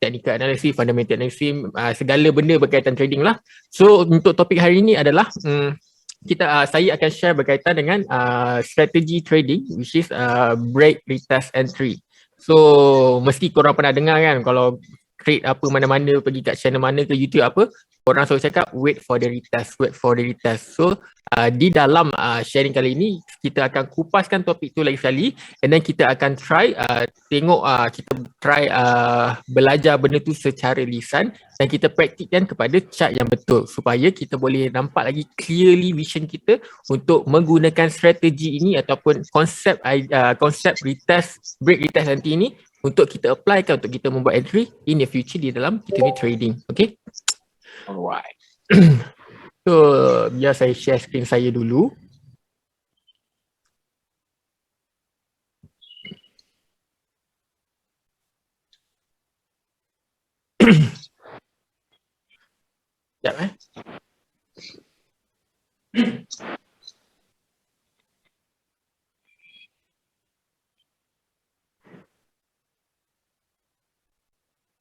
technical analysis, fundamental analysis, segala benda berkaitan trading lah. So untuk topik hari ini adalah saya akan share berkaitan dengan strategi trading, which is break, retest, entry. So mesti korang pernah dengar kan, kalau trade apa mana-mana, pergi kat channel mana ke YouTube apa, orang selalu cakap wait for the retest, wait for the retest. So di dalam sharing kali ini kita akan kupaskan topik tu lagi sekali, and then kita akan try belajar benda tu secara lisan dan kita praktikkan kepada chart yang betul supaya kita boleh nampak lagi clearly vision kita untuk menggunakan strategi ini ataupun konsep retest, break, retest nanti ini untuk kita apply untuk kita membuat entry in the future di dalam kita ni trading. Okay. Alright. So biar saya share screen saya dulu. Sekejap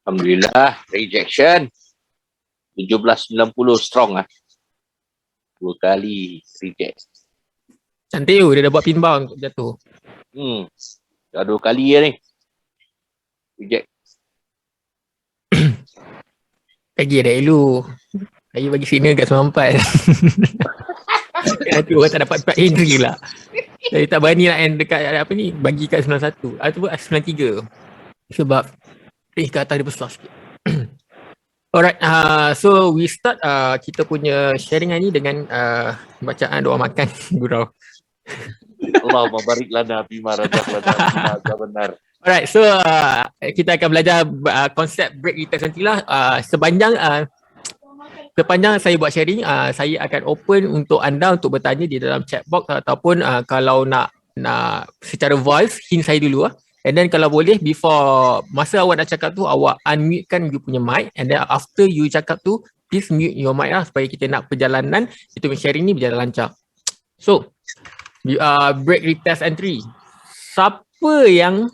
Alhamdulillah, rejection 1790 strong 2 kali reject. Cantik dia dah buat pinball untuk jatuh. Dah 2 kali ni reject. Lagi ada elu. Saya bagi signal kat 94. Nanti orang tak dapat entry lah. Saya tak berani nak end dekat apa ni, bagi kat 91 ataupun 93. Sebab ke atas dia besar sikit. Alright, so we start kita punya sharing hari ni dengan bacaan doa makan gurau. Allahumma barik lana bima razaqtana benar. Alright, so kita akan belajar konsep break, retest nanti lah. Sepanjang saya buat sharing, saya akan open untuk anda untuk bertanya di dalam chat box ataupun kalau nak secara voice, hint saya dulu and then kalau boleh before masa awak nak cakap tu, awak unmute kan you punya mic, and then after you cakap tu please mute your mic lah supaya kita nak perjalanan kita punya sharing ni berjalan lancar. So break, retest, entry. Siapa yang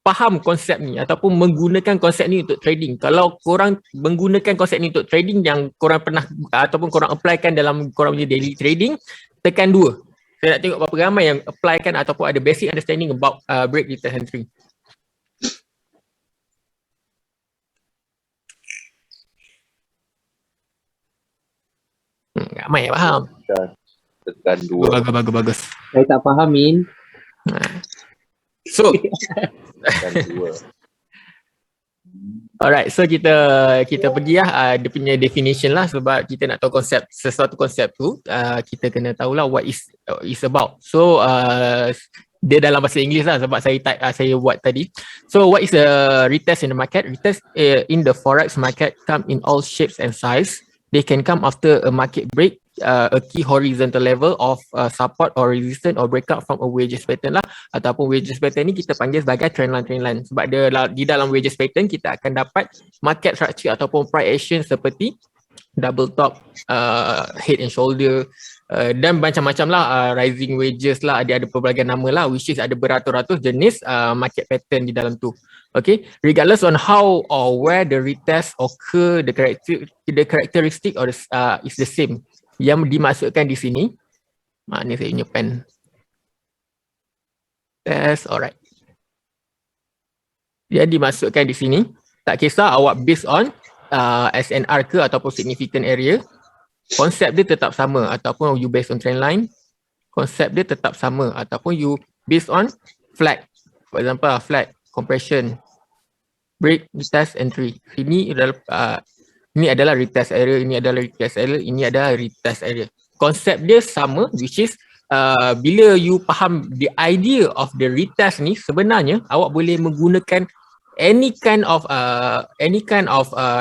faham konsep ni ataupun menggunakan konsep ni untuk trading? Kalau korang menggunakan konsep ni untuk trading yang korang pernah ataupun korang applykan dalam korang punya daily trading, tekan 2. Saya nak tengok berapa ramai yang applykan ataupun ada basic understanding about break, retest, entry. Ramai yang faham. Tekan 2. Bagus. Saya tak faham, Min. So Tekan 2. alright, so kita pergi dia punya definition lah, sebab kita nak tahu sesuatu konsep tu, kita kena tahulah what is about. So dia dalam bahasa Inggeris lah sebab saya buat tadi. So what is a retest in the market? Retest in the forex market come in all shapes and size. They can come after a market break, a key horizontal level of support or resistance, or breakout from a wedges pattern lah, ataupun wedges pattern ni kita panggil sebagai trendline. Sebab di dalam wedges pattern kita akan dapat market structure ataupun price action seperti double top, head and shoulder, dan macam-macam lah, rising wedges lah, ada pelbagai nama lah, which is ada beratus-ratus jenis market pattern di dalam tu. Okay, regardless on how or where the retest occur, the characteristic or is the same. Yang dimasukkan di sini, mana saya punya pen? Test, alright. Yang dimasukkan di sini, tak kisah awak based on SNR ke ataupun significant area, konsep dia tetap sama, ataupun you based on trend line, konsep dia tetap sama, ataupun you based on flag. For example, flag, compression, break, retest, entry. Ini adalah retest area, ini adalah retest area, ini adalah retest area. Konsep dia sama, which is bila you faham the idea of the retest ni, sebenarnya awak boleh menggunakan any kind of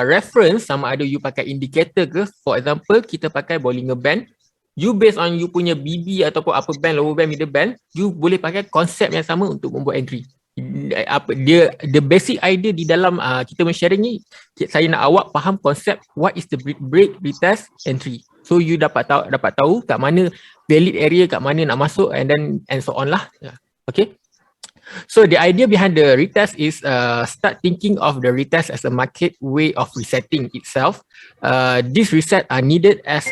reference, sama ada you pakai indicator ke. For example, kita pakai Bollinger Band. You based on you punya BB ataupun upper band, lower band, middle band, you boleh pakai konsep yang sama untuk membuat entry. The basic idea di dalam kita men-sharing ni, saya nak awak faham konsep what is the break, retest, entry. So you dapat tahu kat mana valid area, kat mana nak masuk, and so on lah. Okay. So the idea behind the retest is start thinking of the retest as a market way of resetting itself. These reset are needed as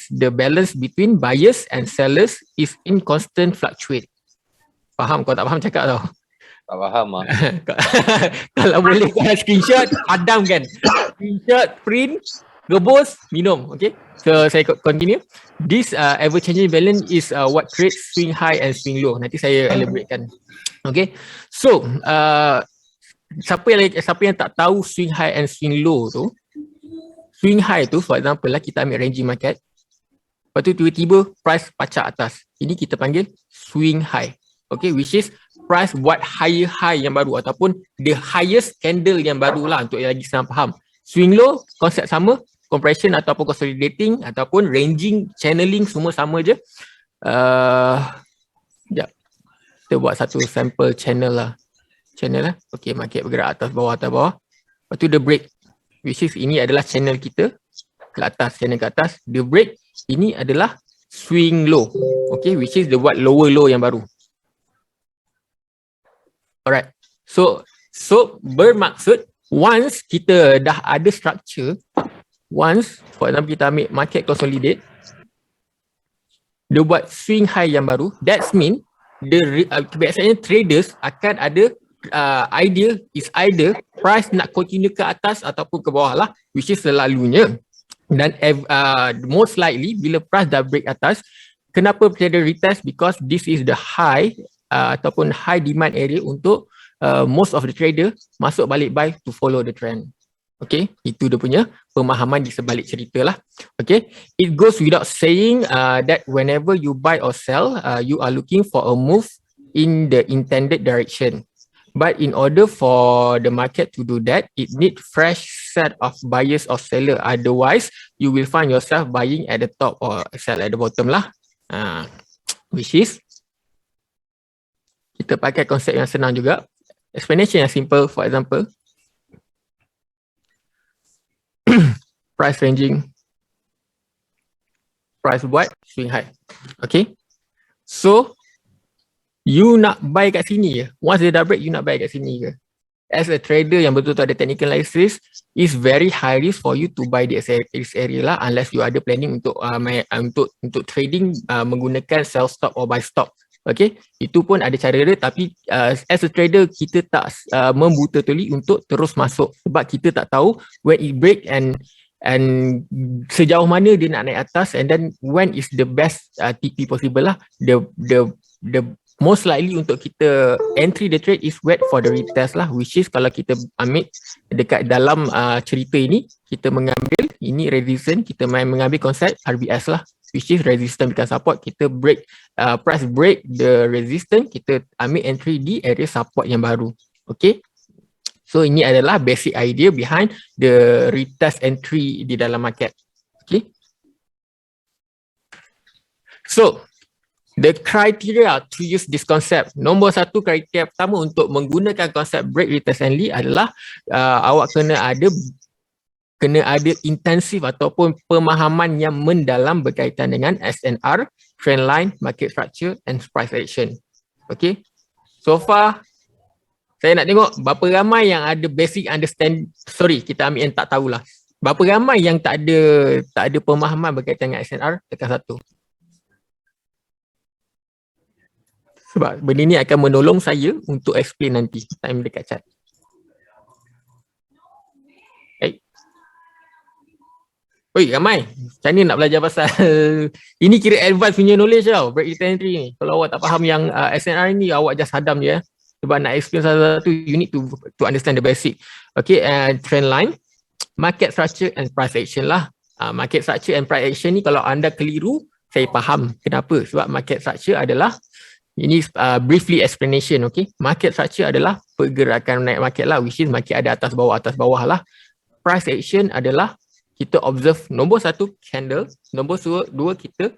the balance between buyers and sellers is in constant fluctuate. Faham? Kau tak faham cakap tau. Tak faham lah. Kalau boleh kau screenshot, padam kan. Screenshot, print, rebus, minum. Okay. So saya continue. This ever changing balance is what creates swing high and swing low. Nanti saya elaboratekan. Okay. So siapa yang tak tahu swing high and swing low tu, swing high tu for example lah, kita ambil ranging market. Lepas tu tiba-tiba price pacak atas. Ini kita panggil swing high. Okay, which is price buat higher high yang baru ataupun the highest candle yang baru lah, untuk yang lagi senang faham. Swing low, konsep sama, compression ataupun consolidating ataupun ranging, channeling, semua sama je. Sekejap. Kita buat satu sample channel lah. Channel lah. Okay, market bergerak atas bawah. Lepas tu the break, which is ini adalah channel kita ke atas, channel ke atas. The break, ini adalah swing low. Okay, which is the buat lower low yang baru. Alright. So bermaksud once kita dah ada structure, once for example kita ambil market consolidate, dia buat swing high yang baru, that's mean biasanya traders akan ada idea is either price nak continue ke atas ataupun ke bawah lah, which is selalunya. Dan most likely bila price dah break atas, kenapa trader retest? Because this is the high ataupun high demand area untuk most of the trader masuk balik buy to follow the trend. Okay, itu dia punya pemahaman di sebalik cerita lah. Okay, it goes without saying that whenever you buy or sell, you are looking for a move in the intended direction. But in order for the market to do that, it needs fresh set of buyers or seller. Otherwise, you will find yourself buying at the top or sell at the bottom lah. Which is, kita pakai konsep yang senang juga. Explanation yang simple, for example, price ranging, price buat swing high. Okay, so you nak buy kat sini je. Once dia dah break, you nak buy kat sini ke? As a trader yang betul-betul ada technical analysis, it's very high risk for you to buy this area lah, unless you ada planning untuk trading menggunakan sell stop or buy stop. Okay, itu pun ada cara dia, tapi as a trader kita tak membuta tuli untuk terus masuk, sebab kita tak tahu when it break and sejauh mana dia nak naik atas, and then when is the best TP possible lah. The most likely untuk kita entry the trade is wait for the retest lah, which is kalau kita ambil dekat dalam cerita ini, kita mengambil ini resistance, kita mengambil konsep RBS lah, which is resistance bukan support. Kita break price break the resistance, kita ambil entry di area support yang baru. Okay, so ini adalah basic idea behind the retest entry di dalam market. Okay, so the criteria to use this concept. Nombor satu, kriteria pertama untuk menggunakan konsep break, retest and lead adalah awak kena ada intensif ataupun pemahaman yang mendalam berkaitan dengan SNR, trend line, market structure and price action. Okay, so far saya nak tengok berapa ramai yang ada basic understand. Sorry, kita ambil yang tak tahulah. Berapa ramai yang tak ada pemahaman berkaitan dengan SNR? Tekan satu. Sebab benda ni akan menolong saya untuk explain nanti time dekat chat. Oi, ramai. Macam ni nak belajar pasal ini kira advance punya knowledge tau, break entry ni. Kalau awak tak faham yang SNR ni, awak just hadam je. Sebab nak explain satu-satu, you need to understand the basic. Okay, trend line, market structure and price action lah. Market structure and price action ni kalau anda keliru, saya faham kenapa. Sebab market structure adalah, ini briefly explanation, okay. Market structure adalah pergerakan naik market lah, which is market ada atas bawah lah. Price action adalah kita observe nombor satu candle, nombor dua kita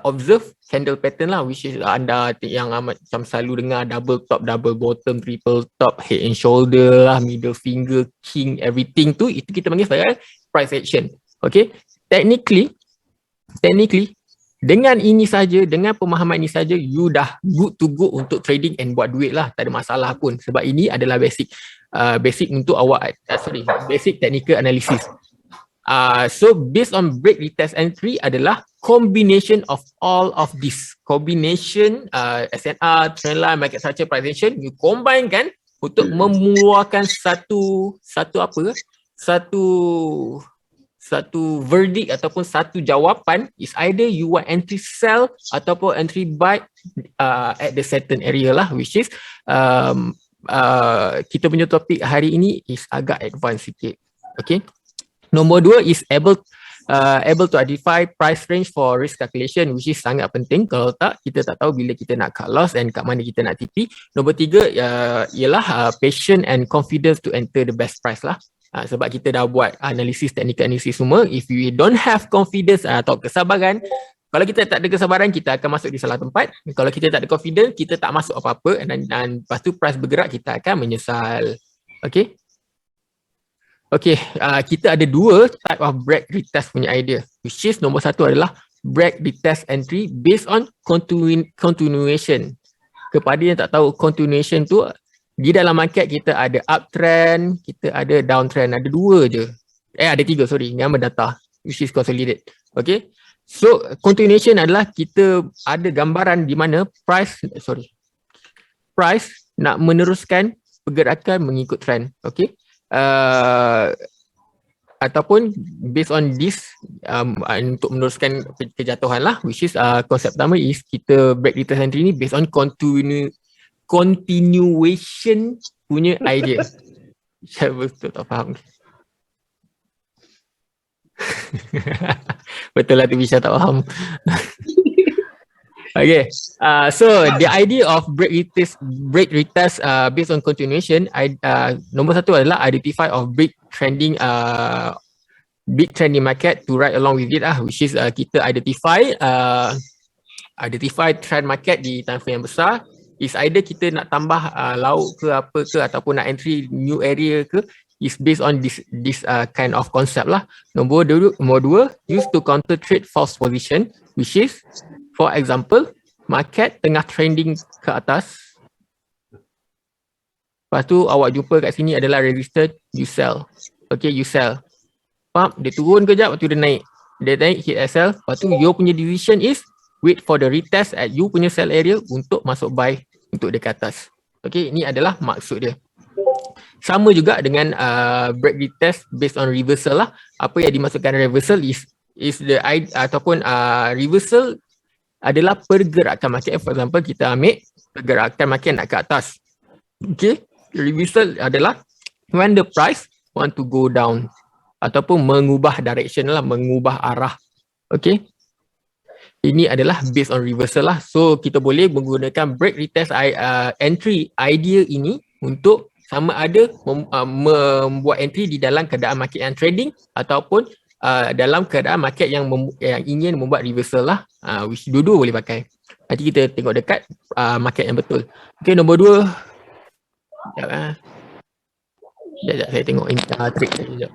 observe candle pattern lah, which is anda yang macam selalu dengar double top, double bottom, triple top, head and shoulder lah, middle finger, king, everything tu, itu kita panggil sebagai price action. Okay, technically Dengan ini saja, dengan pemahaman ini saja, you dah good to go untuk trading and buat duit lah. Tak ada masalah pun. Sebab ini adalah basic. Basic untuk awak, basic technical analysis. So based on break, retest, entry adalah combination of all of this. Combination SNR, trendline, market structure, price action, you combine kan untuk mengeluarkan satu verdict ataupun satu jawapan is either you want entry sell ataupun entry buy at the certain area lah, which is kita punya topik hari ini is agak advance sikit. Okay. Nombor 2 is able to identify price range for risk calculation, which is sangat penting. Kalau tak, kita tak tahu bila kita nak cut loss and kat mana kita nak TP. Nombor 3 ialah patient and confidence to enter the best price lah. Sebab kita dah buat analisis, technical analisis semua. If we don't have confidence atau kesabaran, kalau kita tak ada kesabaran, kita akan masuk di salah tempat. Kalau kita tak ada confidence, kita tak masuk apa-apa, dan lepas tu price bergerak, kita akan menyesal. Okay. Okay, kita ada 2 type of break retest punya idea, which is nombor 1 adalah break retest entry based on continuation. Kepada yang tak tahu continuation tu, di dalam market kita ada uptrend, kita ada downtrend, ada 2 je. Ada 3, sorry, yang berdata, which is consolidated. Okay, so continuation adalah kita ada gambaran di mana price nak meneruskan pergerakan mengikut trend. Okay. Ataupun based on this untuk meneruskan kejatuhan lah, which is konsep pertama is kita break retest entry ni based on continuation punya idea. Saya betul tak faham. Betul lah tu bisa tak faham. Okay, so the idea of break retest based on continuation, nombor 1 adalah identify of big trending market to ride along with it which is kita identify trend market di time frame yang besar. Is either kita nak tambah lauk ke apa ke ataupun nak entry new area ke, is based on this kind of concept lah. Nombor 2 used to counter trade false position, which is for example, market tengah trending ke atas. Lepas tu awak jumpa kat sini adalah resistance, you sell. Okay, you sell. Pump, dia turun kejap, lepas tu dia naik. Dia naik, hit SL. Lepas tu your punya decision is wait for the retest at you punya sell area untuk masuk buy untuk dia ke atas. Okay, ini adalah maksud dia. Sama juga dengan break retest based on reversal lah. Apa yang dimaksudkan reversal is the ataupun reversal adalah pergerakan market. For example, kita ambil pergerakan market nak ke atas. Okay, reversal adalah when the price want to go down ataupun mengubah direction lah, mengubah arah. Okay, ini adalah based on reversal lah. So kita boleh menggunakan break retest entry idea ini untuk sama ada membuat entry di dalam keadaan market yang trading ataupun dalam keadaan market yang ingin membuat reversal lah, which dua-dua boleh pakai. Nanti kita tengok dekat market yang betul. Okay, nombor 2. Sekejap, saya tengok trick saya sekejap.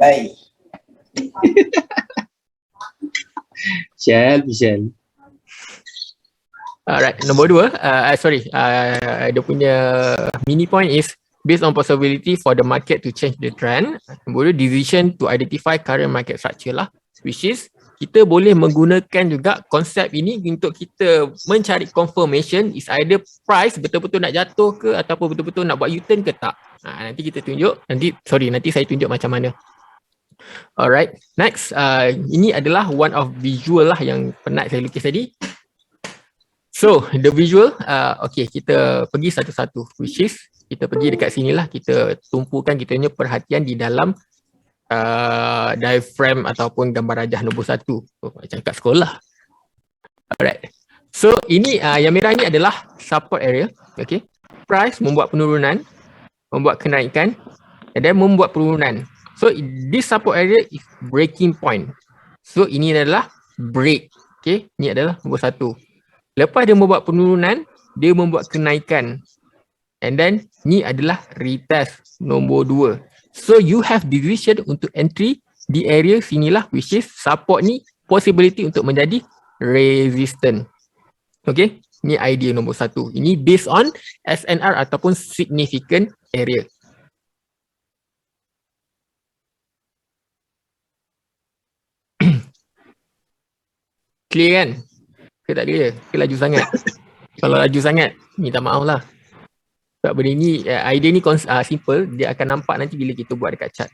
Bye. Michelle. Alright, nombor 2, dia punya mini point is based on possibility for the market to change the trend. Nombor 2, decision to identify current market structure lah, which is kita boleh menggunakan juga konsep ini untuk kita mencari confirmation is either price betul-betul nak jatuh ke ataupun betul-betul nak buat U-turn ke tak. Nanti kita tunjuk, nanti saya tunjuk macam mana. Alright, next, ini adalah one of visual lah yang penat saya lukis tadi. So, the visual, okay, kita pergi satu-satu, which is kita pergi dekat sini lah, kita tumpukan kita punya perhatian di dalam diagram ataupun gambar rajah nombor 1. Macam kat sekolah. Alright, so ini yang merah ni adalah support area. Okay, price membuat penurunan, membuat kenaikan, and then membuat penurunan. So, this support area is breaking point. So, ini adalah break. Okay, ini adalah nombor 1. Lepas dia membuat penurunan, dia membuat kenaikan. And then, ni adalah retest nombor 2. So you have decision untuk entry di area sinilah, which is support ni possibility untuk menjadi resistant. Okay, ni idea nombor 1. Ini based on SNR ataupun significant area. Clear kan? Ke tak clear? Ke laju sangat? Kalau laju sangat, minta maaf lah. Sebab benda ni, idea ni simple, dia akan nampak nanti bila kita buat dekat chat.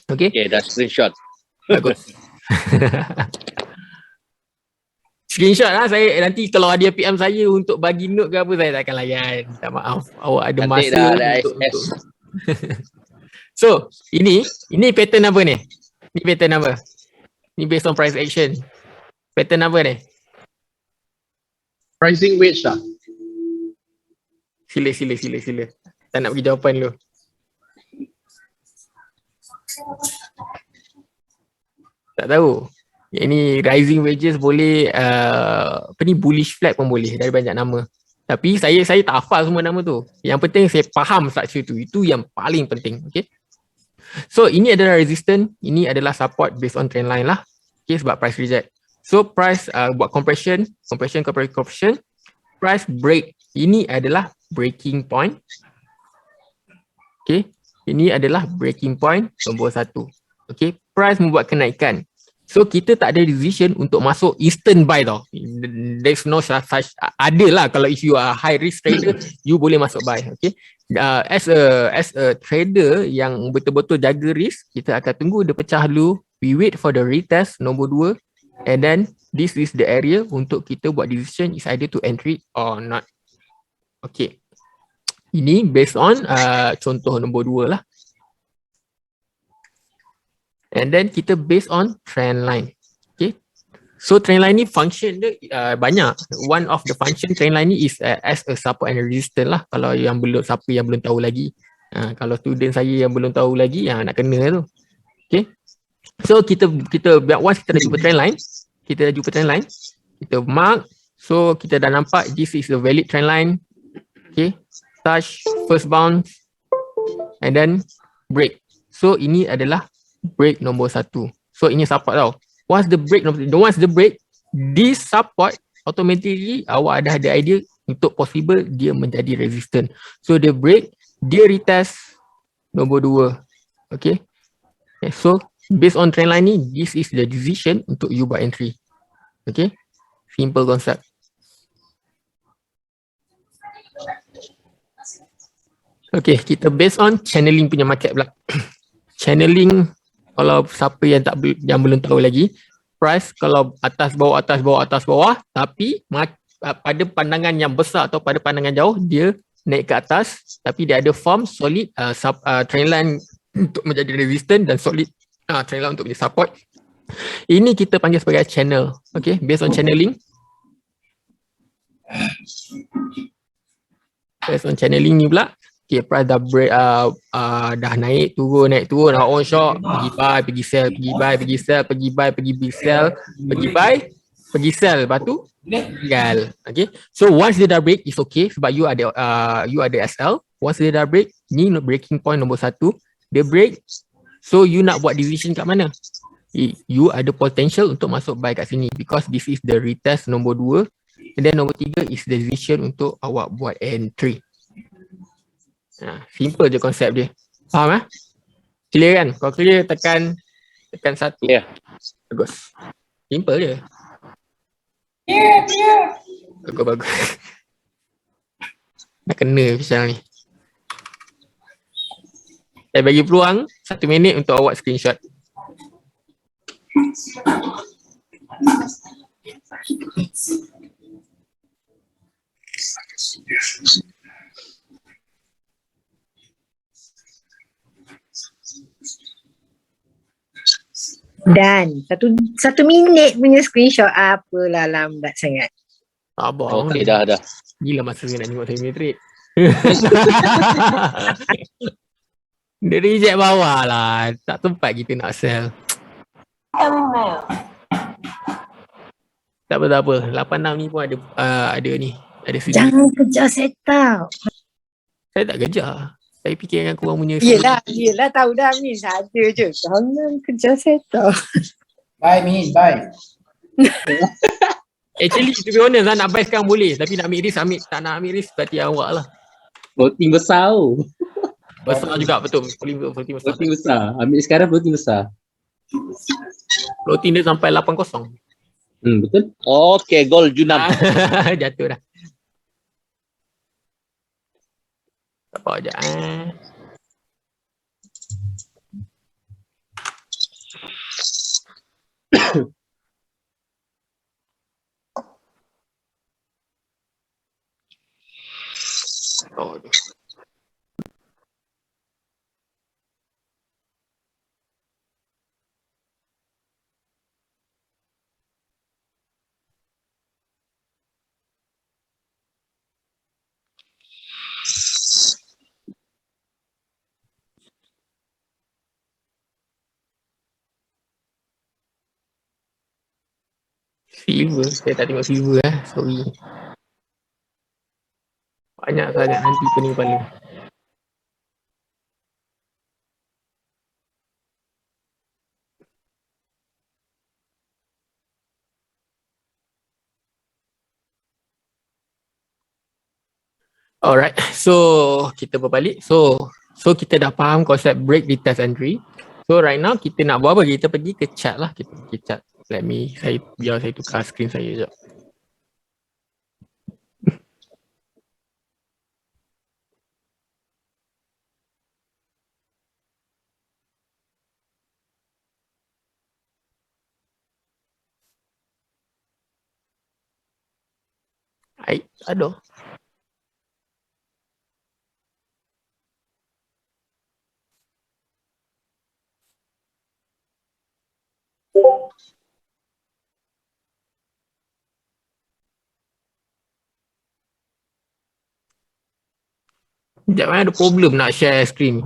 Okay? Okay, dah screenshot. Bagus. Screenshot lah saya, nanti kalau ada PM saya untuk bagi note ke apa, saya tak akan layan. Minta maaf, awak ada Cantik masa dah, ada untuk. SS. So, ini pattern apa ni? Ni pattern apa? Ni based on price action. Pattern apa ni? Pricing wedge lah. Sila. Tak nak bagi jawapan dulu. Tak tahu. Yang ni rising wages boleh, bullish flag pun boleh dari banyak nama. Tapi saya tak hafal semua nama tu. Yang penting saya faham structure tu. Itu yang paling penting. Okay. So ini adalah resistance, ini adalah support based on trend line lah. Okay, sebab price reject. So price buat compression, price break. Ini adalah breaking point. Okay, ini adalah breaking point nombor 1. Okay, price membuat kenaikan. So kita tak ada decision untuk masuk instant buy tau. There's no such, ada lah kalau if you are high risk trader, you boleh masuk buy. Okay, as a trader yang betul-betul jaga risk, kita akan tunggu dia pecah dulu. We wait for the retest nombor 2. And then this is the area untuk kita buat decision is either to entry or not. Okay. Ini based on contoh nombor 2 lah. And then kita based on trend line. Okay. So trend line ni function dia banyak. One of the function trend line ni is as a support and resistance lah. Kalau siapa yang belum tahu lagi. Kalau student saya yang belum tahu lagi, nak kena tu. Okay. So kita once kita dah jumpa trend line, kita mark. So kita dah nampak this is a valid trend line. Okay, touch, first bounce, and then break. So ini adalah break nombor 1. So ini support tau. Once the break, this support automatically awak dah ada idea untuk possible dia menjadi resistant. So dia break, dia retest nombor 2. Okay. So based on trend line ni, this is the decision untuk you buat entry. Okay, simple concept. Okay, kita based on channeling punya market pula. Channeling, kalau siapa yang belum tahu lagi, price kalau atas bawah, tapi pada pandangan yang besar atau pada pandangan jauh dia naik ke atas, tapi dia ada form solid trend line untuk menjadi resistant dan solid trend line untuk menjadi support. Ini kita panggil sebagai channel. Okay, based on channeling. Based on channeling ni pula, okay, price dah break, dah naik turun, on short, pergi buy, pergi sell, pergi buy, pergi sell, pergi buy, pergi sell, pergi buy, pergi sell, lepas tu tinggal. Okay, so once dia dah break, it's okay sebab you ada SL. Once dia dah break, ni breaking point nombor 1, dia break. So you nak buat decision kat mana? You ada potential untuk masuk buy kat sini because this is the retest nombor 2, and then nombor 3 is the decision untuk awak buat entry. Simple je konsep dia. Faham Clear kan? Kalau clear tekan 1. Yeah. Bagus. Simple je. Bagus. Nak kena Fishal ni. Saya bagi peluang 1 minit untuk awak screenshot. Dan satu minit punya screenshot, apalah lambat sangat. Abang Okay, dah. Gila masa saya nak tengok saya metrik. Dia reject bawah lah. Tak tempat kita nak sell. Tak apa. 86 ni pun ada ni. Ada sini. Jangan kejar setup. Saya tak kejar. Saya fikirkan korang punya Yelah tahu dah Amin. Saja je. Jangan kerja settle. Bye Min, bye. Actually to be honest lah, nak buy sekarang boleh. Tapi nak ambil risk, tak nak ambil risk berarti awak lah. Floating besar tau. Besar juga betul. Floating besar. Floating besar. Ambil sekarang floating besar. Floating dia sampai 80. Betul. Okay, gol Junam. Jatuh dah. Apa aja. Oh, aduh. Silver, saya tak tengok silver sorry. Banyak sangat nanti pening kepala. Alright, so kita berbalik. So kita dah faham konsep break, retest, entry. So right now kita nak buat apa? Kita pergi ke chart lah. Kita pergi chart. Biar saya tukar screen saya sekejap. Aduh. Sekejap ada problem nak share screen.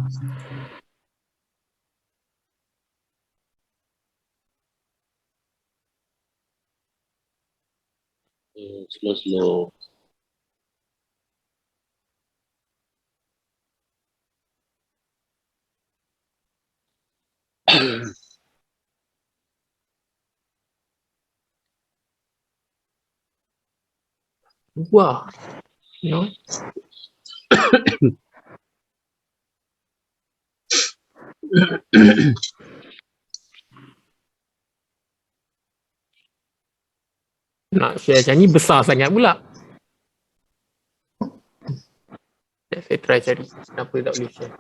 Slow. Wah. No. Nak share macam ni besar sangat pula. Saya try cari kenapa tak boleh share.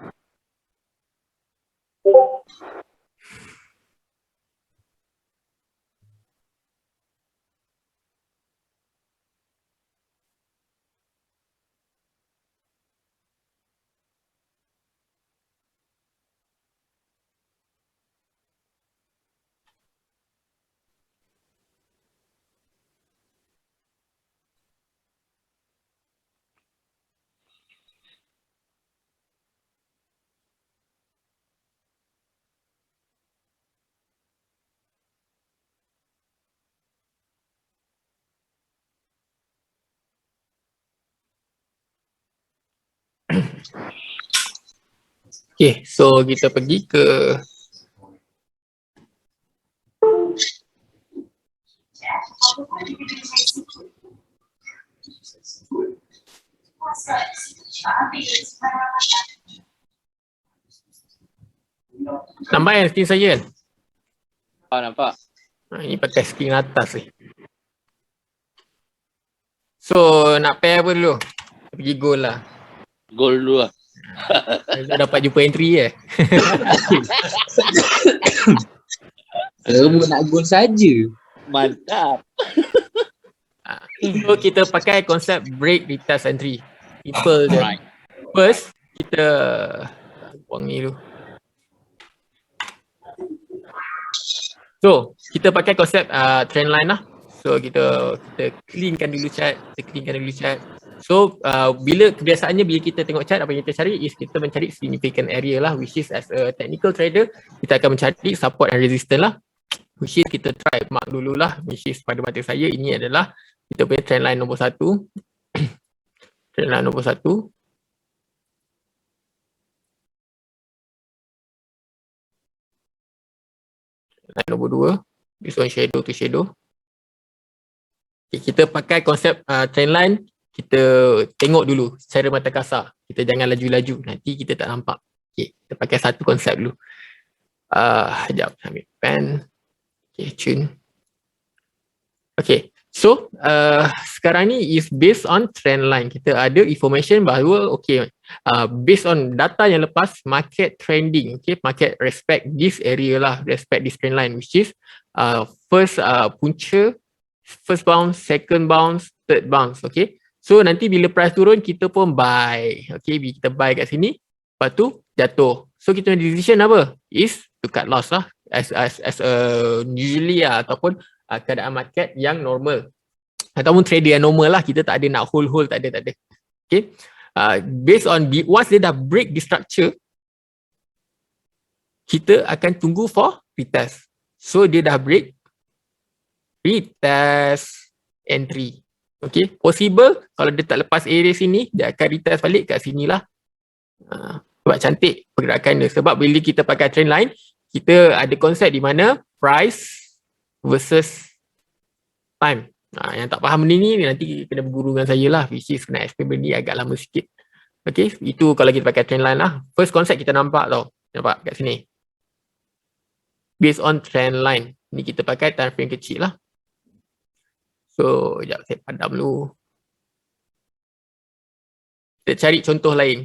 Okay, so kita pergi ke nampak yang screen saya kan? Nampak. Ini pakai screen atas ni. So nak pair apa dulu? Pergi goal lah. Gol dulu lah. Dah dapat jumpa entry Semua nak gol saja. Mantap. So kita pakai konsep break, retest, entry. Simple je. Right. First kita buang ni dulu. So kita pakai konsep trend line lah. So kita cleankan dulu chart. So bila kebiasaannya bila kita tengok chart, apa yang kita cari is kita mencari significant area lah, which is as a technical trader kita akan mencari support and resistance lah, which is kita try mark dululah, which is pada mata saya ini adalah kita punya trend line nombor 1. Trend line nombor 1. line nombor 2, based on shadow to shadow. Okay, kita pakai konsep trend line, kita tengok dulu secara mata kasar. Kita jangan laju-laju, nanti kita tak nampak. Okay, kita pakai satu konsep dulu. Sekejap, ambil pen. Okay, tune. Okay, so sekarang ni is based on trend line. Kita ada information bahawa okay, based on data yang lepas, market trending, okay, market respect this area lah, respect this trend line, which is first punca, first bounce, second bounce, third bounce. Okay, so nanti bila price turun kita pun buy. Okay, kita buy kat sini, lepas tu jatuh. So kita punya decision apa? Is to cut loss lah, as a usually lah, ataupun keadaan market yang normal ataupun trader yang normal lah. Kita tak ada nak hold, tak ada. Okay, based on once dia dah break the structure, kita akan tunggu for retest. So dia dah break, retest, entry. Okay, possible kalau dia tak lepas area sini, dia akan retest balik kat sini lah. Sebab cantik pergerakan dia. Sebab bila kita pakai trend line, kita ada konsep di mana price versus time. Yang tak faham benda ni nanti kena berguru dengan saya lah, which is kena explain benda ni agak lama sikit. Okay, itu kalau kita pakai trend line lah. First konsep kita nampak tau, nampak kat sini, based on trend line. Ni kita pakai time frame kecil lah. So sekejap saya padam dulu. Kita cari contoh lain.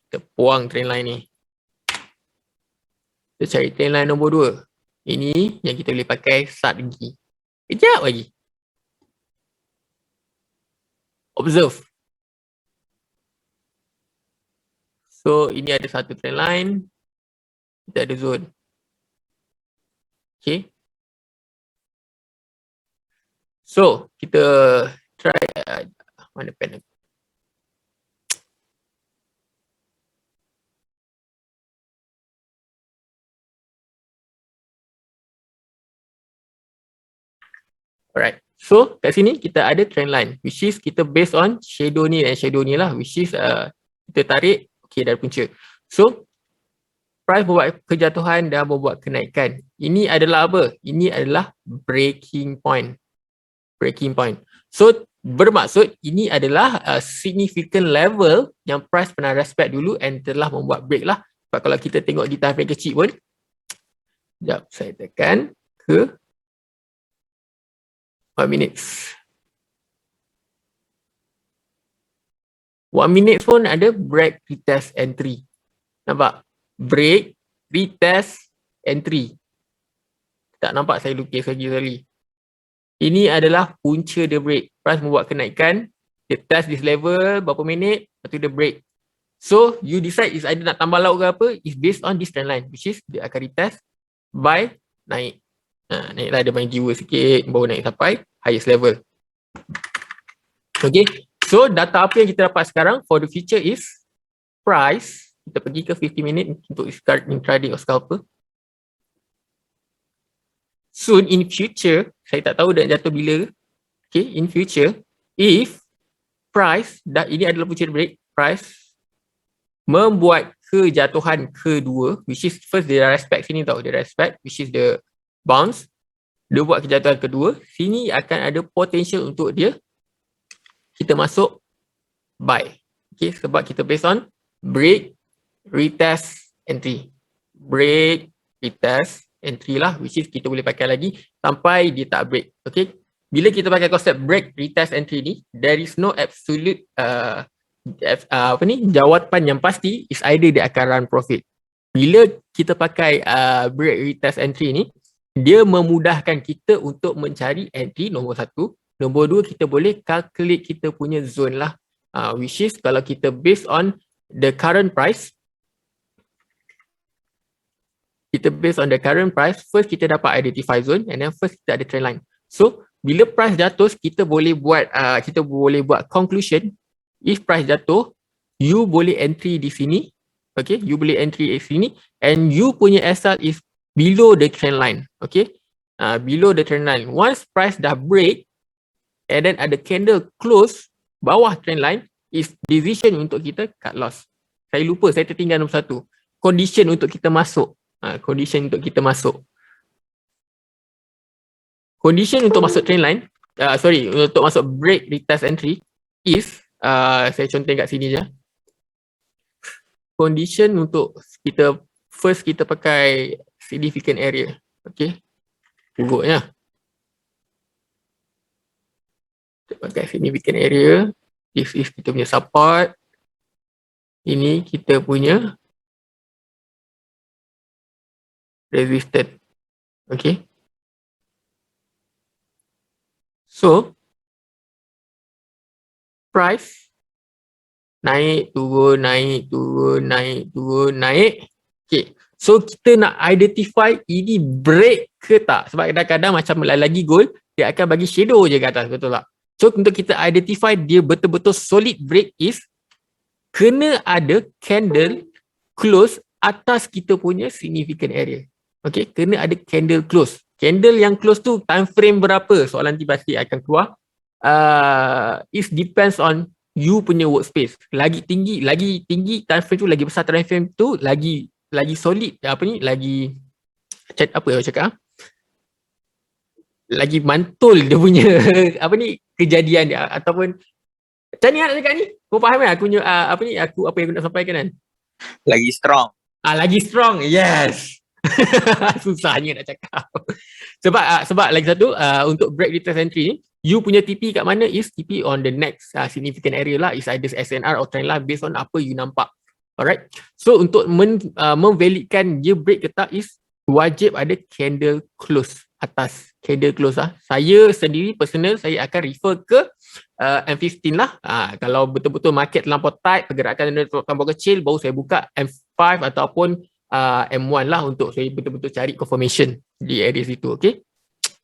Kita buang trend line ni. Kita cari trend line nombor 2. Ini yang kita boleh pakai start lagi. Kejap lagi. Observe. So ini ada satu trend line. Kita ada zone. Okay. So kita try mana pen aku? Alright. So kat sini kita ada trend line, which is kita based on shadow ni dan shadow ni lah, which is kita tarik okay dari punca. So price membuat kejatuhan dan membuat kenaikan. Ini adalah apa? Ini adalah breaking point. So bermaksud ini adalah significant level yang price pernah respect dulu and telah membuat break lah. Sebab kalau kita tengok di time frame kecil pun, sekejap saya tekan ke 1 minutes. 1 minutes pun ada break, retest, entry. Nampak? Break, retest, entry. Tak nampak saya lukis lagi sekali. Ini adalah punca dia break. Price membuat kenaikan, dia test this level berapa minit, lepas tu dia break. So you decide is either nak tambah laut ke apa, is based on this trend line, which is dia akan retest by naik. Naiklah, dia main jiwa sikit baru naik sampai highest level. Okay, so data apa yang kita dapat sekarang for the future is price. Kita pergi ke 50 minit untuk trading or scalper. Soon in future, saya tak tahu dah jatuh bila. Okay, in future, if price, ini adalah punca break, price membuat kejatuhan kedua, which is first dia respect sini tau, dia respect, which is the bounce. Dia buat kejatuhan kedua, sini akan ada potential untuk dia, kita masuk buy. Okay, sebab kita based on break, retest, entry. Break, retest, entry lah, which is kita boleh pakai lagi sampai dia tak break. Okay, bila kita pakai konsep break, retest, entry ni, there is no absolute jawapan yang pasti is either dia akan run profit. Bila kita pakai break, retest, entry ni, dia memudahkan kita untuk mencari entry nombor 1. Nombor 2, kita boleh calculate kita punya zone lah, which is kalau kita based on the current price, first kita dapat identify zone and then first kita ada trend line. So bila price jatuh, kita boleh buat conclusion. If price jatuh, you boleh entry di sini. Okay, you boleh entry di sini and you punya SL is below the trend line. Okay, below the trend line. Once price dah break and then ada candle close bawah trend line, is decision untuk kita cut loss. Saya lupa, saya tertinggal nombor 1. Condition untuk kita masuk. Condition untuk kita masuk. Condition untuk masuk trend line, untuk masuk break retest entry is, saya contoh kat sini je. Condition untuk kita, first kita pakai significant area. Okay. Urutnya. Kita pakai significant area. This is kita punya support. Ini kita punya resistance. Okay. So, price naik, turun, naik, turun, naik, turun, naik. Okay. So, kita nak identify ini break ke tak. Sebab kadang-kadang macam lagi gold, dia akan bagi shadow je kat atas, betul tak? So, untuk kita identify dia betul-betul solid break is kena ada candle close atas kita punya significant area. Okay, kena ada candle close. Candle yang close tu time frame berapa? Soalan nanti pasti akan keluar. It depends on you punya workspace. Lagi tinggi time frame tu, lagi besar time frame tu, lagi solid, lagi apa ya cakap? Lagi mantul dia punya kejadian dia, ataupun macam ni nak cakap ni. Kau faham kan aku punya apa yang aku nak sampaikan kan? Lagi strong. Lagi strong. Yes. Susahnya nak cakap. Sebab lagi satu, untuk break retest entry ni, you punya TP kat mana is TP on the next significant area lah, is either SNR or trend line based on apa you nampak. Alright. So untuk memvalidkan dia break ke tak is wajib ada candle close atas. Candle close lah. Saya sendiri personal, saya akan refer ke M15 lah. Kalau betul-betul market terlampau tight, pergerakan terlampau kecil, baru saya buka M5 ataupun M1 lah untuk saya betul-betul cari confirmation di area situ. Okay.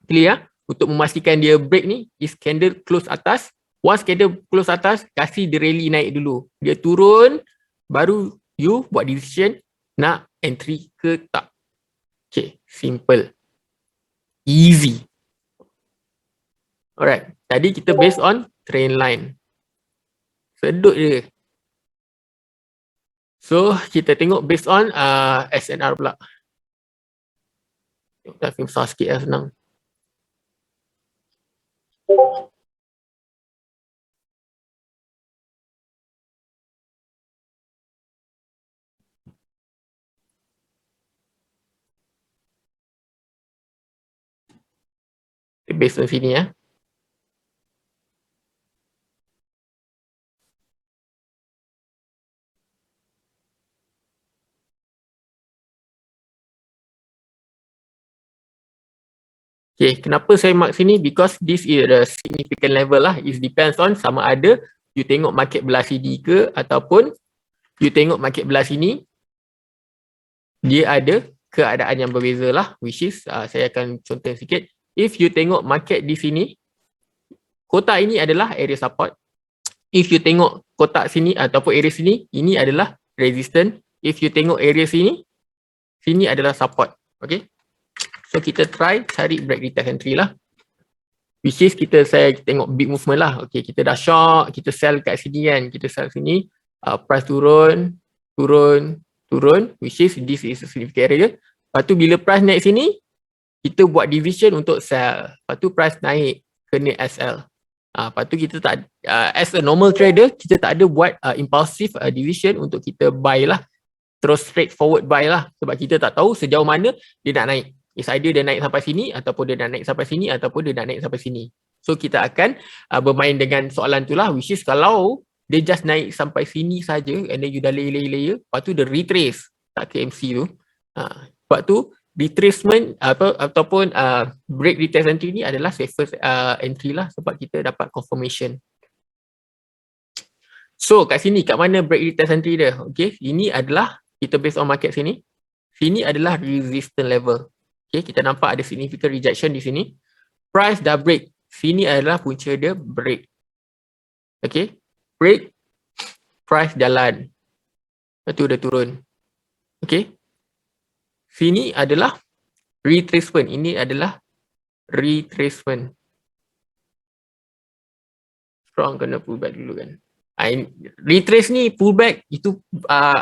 Clear. Untuk memastikan dia break ni is candle close atas. Once candle close atas, kasih dia rally naik dulu. Dia turun, baru you buat decision nak entry ke tak. Okay, simple. Easy. Alright, tadi kita based on trend line. Sedut je. So, kita tengok based on SNR pula. Tengok film besar sikit lah, senang. Based on sini ya. Okay, kenapa saya mark sini? Because this is a significant level lah. It depends on sama ada you tengok market belah sini ke ataupun you tengok market belah sini. Dia ada keadaan yang berbeza lah, which is saya akan contoh sikit. If you tengok market di sini, kotak ini adalah area support. If you tengok kotak sini ataupun area sini, ini adalah resistance. If you tengok area sini, sini adalah support. Okay. So kita try cari break retest entry lah. Which is saya tengok big movement lah. Okay, kita dah short, kita sell kat sini kan. Kita sell sini, price turun, which is this is a significant area. Lepas tu bila price naik sini, kita buat division untuk sell. Lepas tu price naik, kena SL. Lepas tu kita tak, as a normal trader, kita tak ada buat impulsive division untuk kita buy lah. Terus straight forward buy lah. Sebab kita tak tahu sejauh mana dia nak naik. It's either dia naik sampai sini, ataupun dia nak naik sampai sini, ataupun dia nak naik sampai sini. So kita akan bermain dengan soalan tu lah, which is kalau dia just naik sampai sini saja, and then you dah layer, lepas tu dia retrace tak ke MC tu. Lepas tu retracement ataupun break retest entry ni adalah safest entry lah, sebab kita dapat confirmation. So kat sini, kat mana break retest entry dia? Okay, ini adalah kita based on market sini. Sini adalah resistance level. Okay, kita nampak ada significant rejection di sini. Price dah break. Sini adalah punca dia break. Okay, break. Price jalan. Lepas tu dia turun. Okay. Sini adalah retracement. Ini adalah retracement. Strong kena pullback dulu kan. Retrace ni pullback itu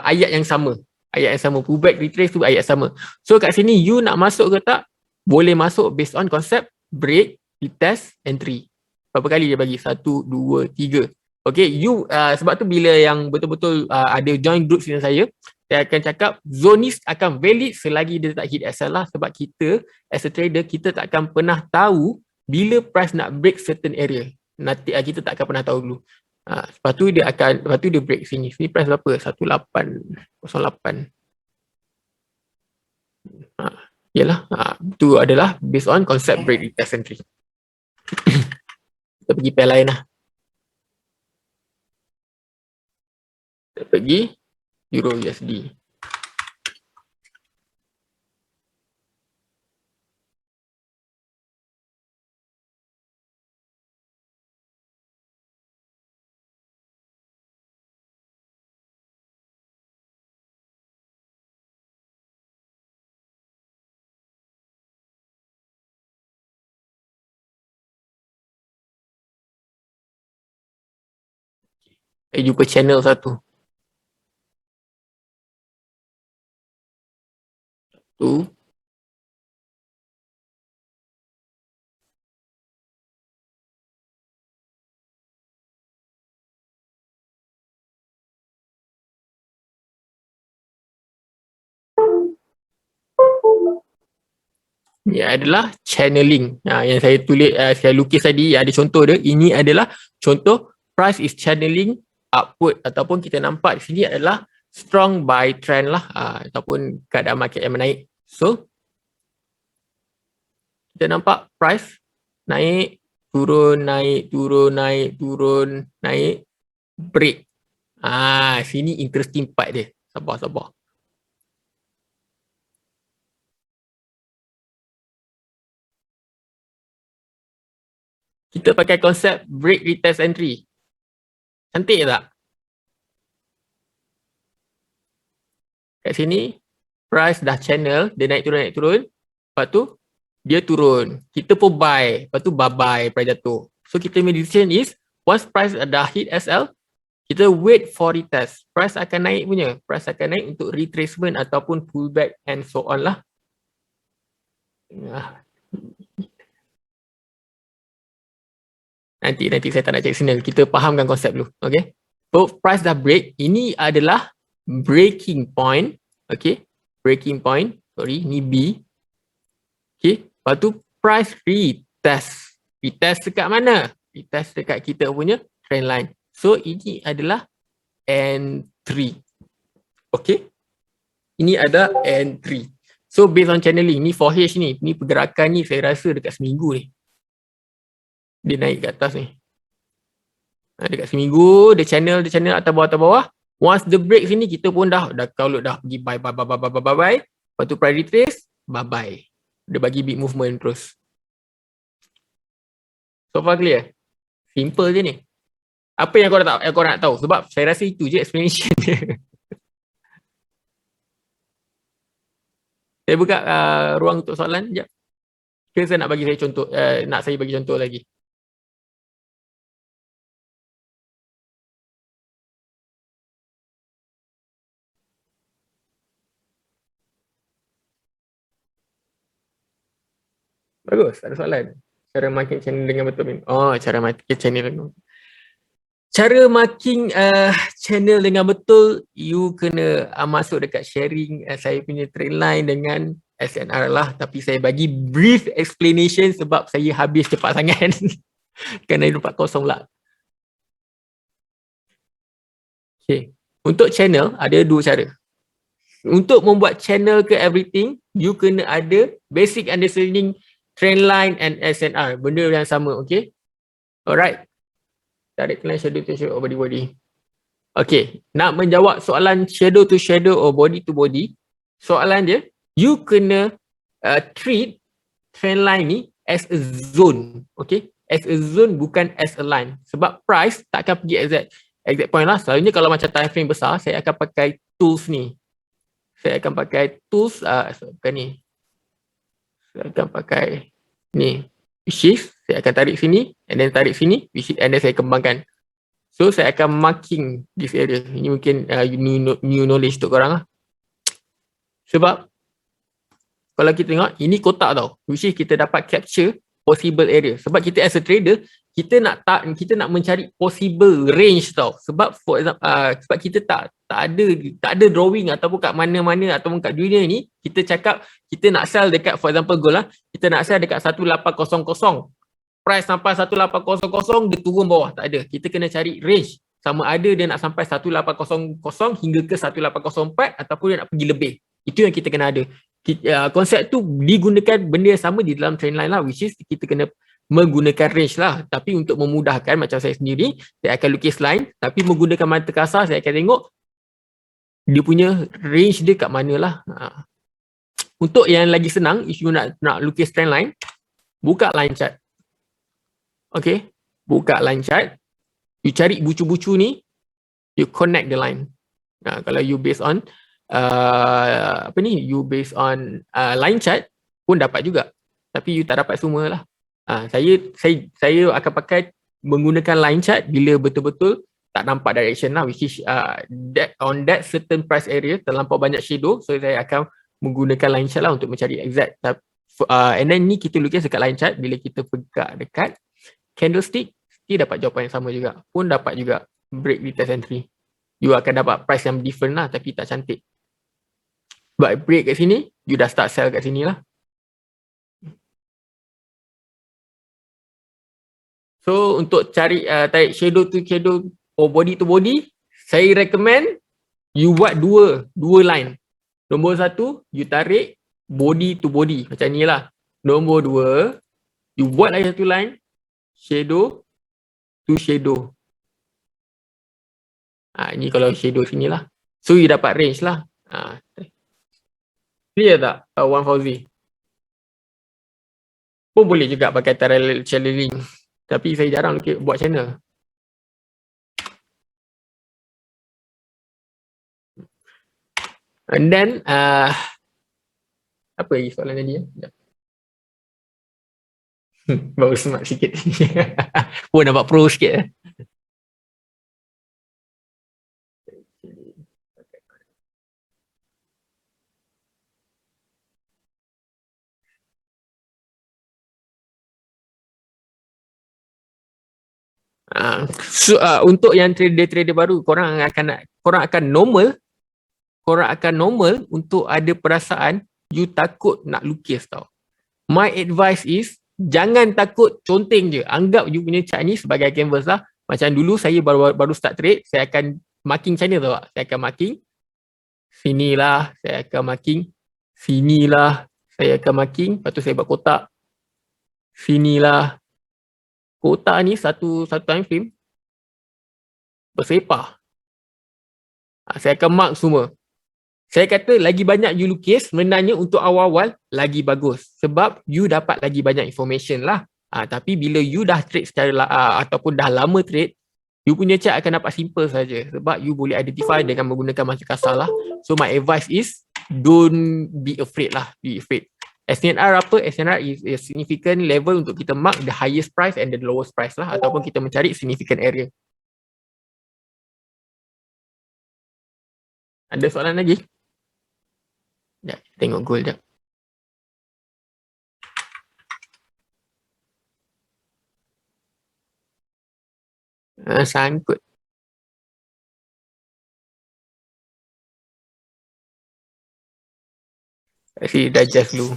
ayat yang sama. ayat yang sama. Pullback, retrace tu ayat sama. So kat sini you nak masuk ke tak? Boleh masuk based on konsep break, retest, entry. Berapa kali dia bagi? 1, 2, 3. Okay, you sebab tu bila yang betul-betul ada join group dengan saya akan cakap zone ni akan valid selagi dia tak hit SL lah. Sebab kita as a trader, kita tak akan pernah tahu bila price nak break certain area. Nanti kita tak akan pernah tahu dulu. Lepas tu dia break sini. Sini price berapa? 1808. Yalah, tu adalah based on concept break, retest, entry. Kita pergi pair lain lah. Kita pergi Euro USD. Jumpa channel satu. Tu. Ini adalah channeling. Yang saya tulis, saya lukis tadi, ada contoh dia. Ini adalah contoh price is channeling upward, ataupun kita nampak di sini adalah strong buy trend lah, ataupun keadaan market yang menaik. So kita nampak price naik, turun, naik, turun, naik, turun, naik, break. Sini interesting part dia. Sabar. Kita pakai konsep break, retest, entry. Cantik tak? Kat sini, price dah channel, dia naik turun. Lepas tu, dia turun. Kita pun buy. Lepas tu, bye-bye, price jatuh. So, kita punya decision is, once price dah hit SL, kita wait for retest. Price akan naik punya. Price akan naik untuk retracement ataupun pullback and so on lah. Nanti saya tak nak cek signal. Kita fahamkan konsep dulu. Okay. So, price dah break. Ini adalah breaking point. Okay. Breaking point. Sorry. Ni B. Okay. Lepas tu, price retest. Retest dekat mana? Retest dekat kita punya trend line. So, ini adalah entry. Okay. Ini ada entry. So, based on channeling. Ni 4H ni. Ni pergerakan ni saya rasa dekat seminggu ni. Dia naik ke atas ni. Dekat seminggu, dia channel atas bawah. Once the break sini, kita pun dah kalau dah pergi buy. Lepas tu price retrace, bye. Dia bagi big movement terus. So far clear? Simple je ni. Apa yang kau nak tahu? Sebab saya rasa itu je explanation dia. Saya buka ruang untuk soalan sekejap. Ke saya nak bagi saya contoh, nak saya bagi contoh lagi. Bagus, ada soalan. Cara marking channel dengan betul. Cara marking channel. Cara marking channel dengan betul, you kena masuk dekat sharing saya punya trend line dengan SNR lah. Tapi saya bagi brief explanation sebab saya habis cepat sangat. Kerana 40 lah. Okay. Untuk channel, ada dua cara. Untuk membuat channel ke everything, you kena ada basic understanding trend line and SNR. Benda yang sama, okay? Alright. Tarik line shadow to shadow or body. Okay. Nak menjawab soalan shadow to shadow or body to body, soalan dia, you kena treat trend line ni as a zone. Okay? As a zone, bukan as a line. Sebab price tak akan pergi exact point lah. Selalunya kalau macam time frame besar, saya akan pakai tools ni. Saya akan pakai tools, bukan ni. Saya akan pakai ni. Which is, saya akan tarik sini, and then tarik sini, and then saya kembangkan. So, saya akan marking this area. Ini mungkin new knowledge untuk korang lah. Sebab kalau kita tengok ini kotak tau, which is kita dapat capture possible area. Sebab kita as a trader, kita nak mencari possible range tau. Sebab for example, sebab kita tak ada drawing ataupun kat mana-mana ataupun kat dunia ni, kita cakap kita nak sell dekat, for example gold lah, kita nak sell dekat 1800. Price sampai 1800 dia turun bawah, tak ada. Kita kena cari range. Sama ada dia nak sampai 1800 hingga ke 1804 ataupun dia nak pergi lebih. Itu yang kita kena ada. Konsep tu digunakan benda yang sama di dalam trendline lah, which is kita kena menggunakan range lah. Tapi untuk memudahkan, macam saya sendiri, saya akan lukis line, tapi menggunakan mata kasar saya akan tengok dia punya range dia kat mana lah. Untuk yang lagi senang, if you nak lukis trend line, buka line chart. Okay, buka line chart, you cari bucu-bucu ni, you connect the line. Kalau you based on you based on line chart pun dapat juga, tapi you tak dapat semua lah. Saya akan pakai menggunakan line chart bila betul-betul tak nampak direction lah, which is on that certain price area terlampau banyak shadow, so saya akan menggunakan line chart lah untuk mencari exact. And then ni kita lukis dekat line chart, bila kita pegang dekat candlestick, dia dapat jawapan yang sama juga, pun dapat juga break retest entry. You akan dapat price yang different lah, tapi tak cantik. But break kat sini, you dah start sell kat sini lah. So untuk cari tarik shadow to shadow or body to body, saya recommend you buat dua line. Nombor satu, you tarik body to body macam ni lah. Nombor dua, you buat lagi satu line shadow to shadow. Ini kalau shadow sini lah. So you dapat range lah. Clear tak Wan Fauzi? Pun boleh juga pakai parallel channeling, tapi saya jarang buat channel. And then apa lagi soalan tadi ya? Baru smart sikit. Oh, nampak pro sikit. Untuk yang trader baru, korang akan normal untuk ada perasaan you takut nak lukis tau. My advice is jangan takut conteng je. Anggap you punya chart ni sebagai canvas lah. Macam dulu saya baru start trade, saya akan marking macam ni tau. Saya akan marking sinilah, saya akan marking sinilah, saya akan marking, lepas tu saya buat kotak sinilah. Kotak ni satu time frame bersepah. Saya akan mark semua. Saya kata lagi banyak you lukis, sebenarnya untuk awal-awal lagi bagus. Sebab you dapat lagi banyak information lah. Tapi bila you dah trade secara ataupun dah lama trade, you punya chart akan dapat simple saja. Sebab you boleh identify dengan menggunakan mata kasar lah. So my advice is don't be afraid lah. Be afraid. SNR apa? SNR is a significant level untuk kita mark the highest price and the lowest price lah. Ataupun kita mencari significant area. Ada soalan lagi? Sekejap, tengok gold sekejap. Sangkut. Kasi dah adjust dulu.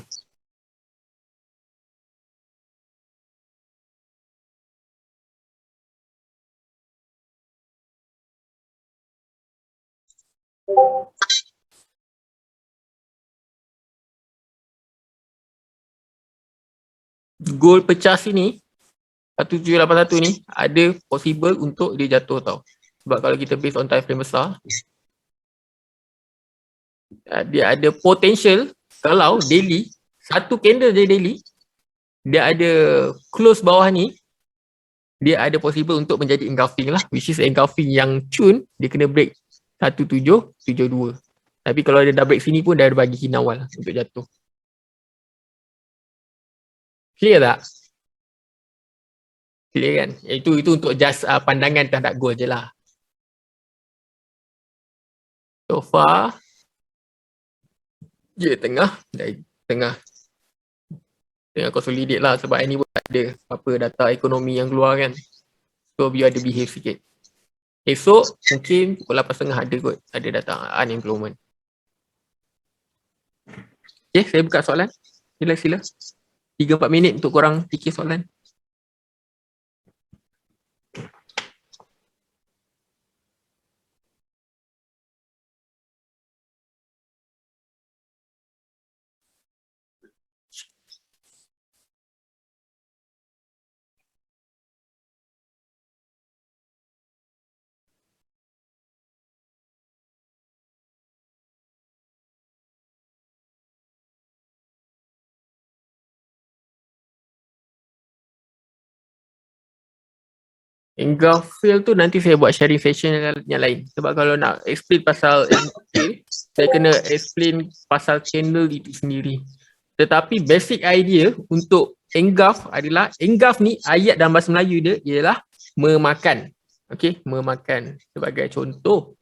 Gold pecah sini 1781 ni ada possible untuk dia jatuh tau. Sebab kalau kita based on time frame besar, dia ada potential kalau daily, satu candle je daily, dia ada close bawah ni, dia ada possible untuk menjadi engulfing lah, which is engulfing yang cun, dia kena break 1772. Tapi kalau dia dah break sini pun dah bagi hinauan untuk jatuh. Clear tak? Clear kan? Itu untuk just pandangan terhadap gold je lah. So far Dia tengah consolidate lah sebab ni pun ada apa data ekonomi yang keluar kan. So biar dia behave sikit. Esok mungkin pukul 8.30 ada kot, ada data unemployment. Okay, saya buka soalan. Sila. 3-4 minit untuk korang fikir soalan. Engulfing tu nanti saya buat sharing session yang lain. Sebab kalau nak explain pasal engulfing, saya kena explain pasal candle itu sendiri. Tetapi basic idea untuk engulf adalah, engulf ni ayat dalam bahasa Melayu dia ialah memakan. Okey, memakan. Sebagai contoh,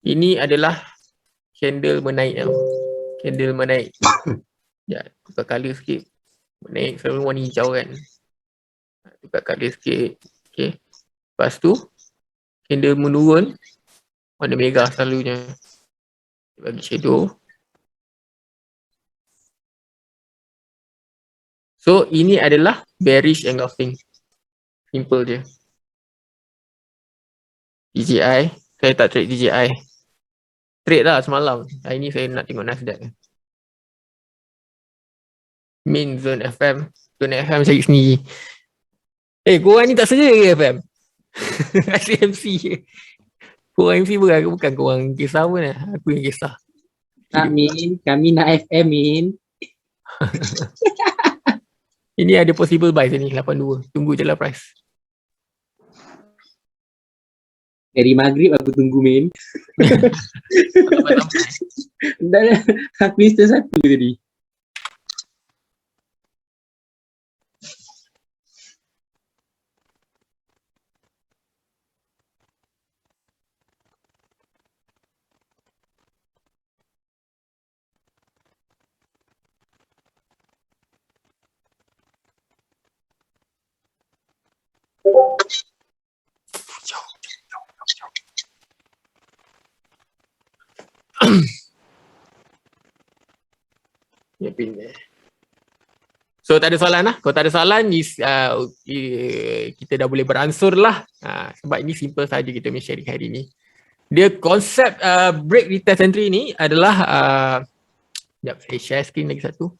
ini adalah candle menaik tau. Candle menaik. Ya, tukar colour sikit. Menaik selalu warna hijau kan. Tukar colour sikit. Okay. Lepas tu, candle menurun. Warna merah selalunya. Bagi shadow. So, ini adalah bearish engulfing. Simple je. DJI. Saya tak trade DJI. Trade lah semalam. Hari ni saya nak tengok Nasdaq. Main zone FM. Zone FM cari sendiri. Korang ni tak sedia ke FM? Asyik MC je. Korang MC bukan korang kisah pun lah. Aku yang kisah. Kami nak FM Min. Ini ada possible buy sini 82. Tunggu je lah price. Dari maghrib aku tunggu Min. Dah aku instant satu tadi. So tak ada soalan lah. Kalau tak ada soalan, kita dah boleh beransur lah. Sebab ini simple saja kita punya sharing hari ni. Dia konsep break retest entry ni adalah sekejap saya share screen lagi satu.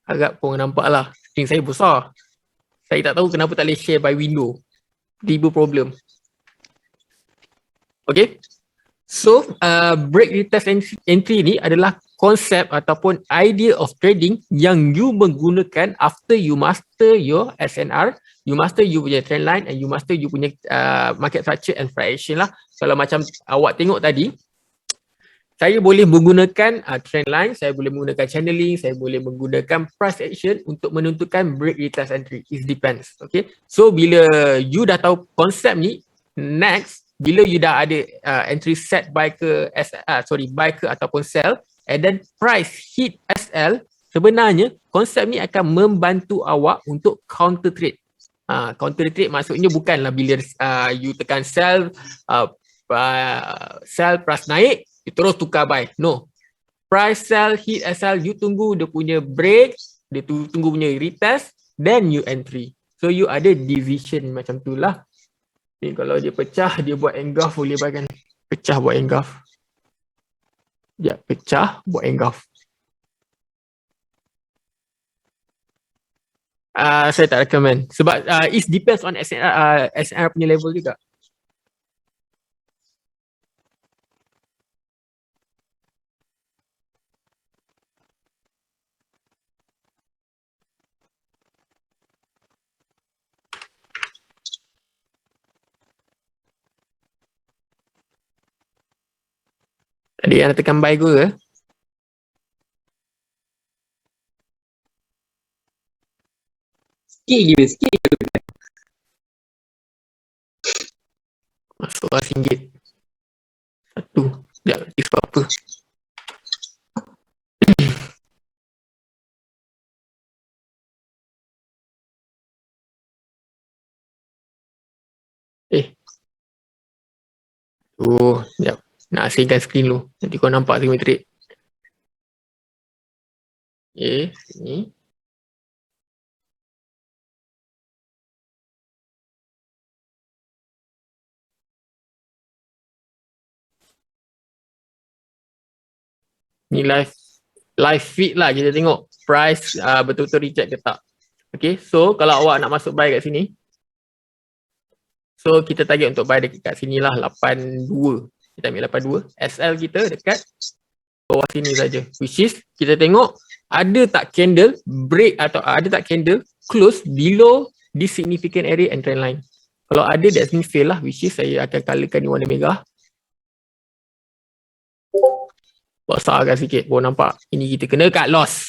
Agak pun nampak lah. Screen saya besar. Saya tak tahu kenapa tak boleh share by window. Tiba problem. Okay. So, break retest entry ni adalah konsep ataupun idea of trading yang you menggunakan after you master your SNR, you master you punya trend line and you master you punya market structure and price action lah. Kalau macam awak tengok tadi, saya boleh menggunakan trend line, saya boleh menggunakan channeling, saya boleh menggunakan price action untuk menentukan break retest entry. It depends. Okay. So, bila you dah tahu konsep ni, next, bila you dah ada entry set buy ke buy ke ataupun sell and then price hit SL, sebenarnya konsep ni akan membantu awak untuk counter trade. Counter trade maksudnya bukanlah bila you tekan sell, sell price naik, you terus tukar buy. No. Price sell hit SL, you tunggu dia punya break, dia tunggu punya retest, then you entry. So you ada division macam tu lah. Ni kalau dia pecah, dia buat engulf boleh bagian. Pecah buat engulf. Ya, pecah buat engulf. Saya tak recommend. Sebab it depends on SNR punya level juga. Ada yang nak tekan buy ke? Sikit lagi, sikit. RM5. Satu. Sekejap, nanti sebab apa? Oh, sekejap. Nak asingkan skrin dulu. Nanti kau nampak screen trade. Okay, ni. Ni live feed lah, kita tengok price betul-betul reject ke tak. Okay, so kalau awak nak masuk buy kat sini, so kita target untuk buy dekat sini lah 82. Kita ambil 82. SL kita dekat bawah sini saja. Which is kita tengok ada tak candle break atau ada tak candle close below this significant area and trend line. Kalau ada, that's mean fail lah, which is saya akan colourkan ni warna merah. Besarkan sikit, baru nampak. Ini kita kena cut loss.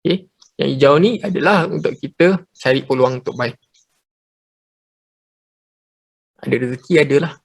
Okay, yang hijau ni adalah untuk kita cari peluang untuk buy. Ada rezeki adalah.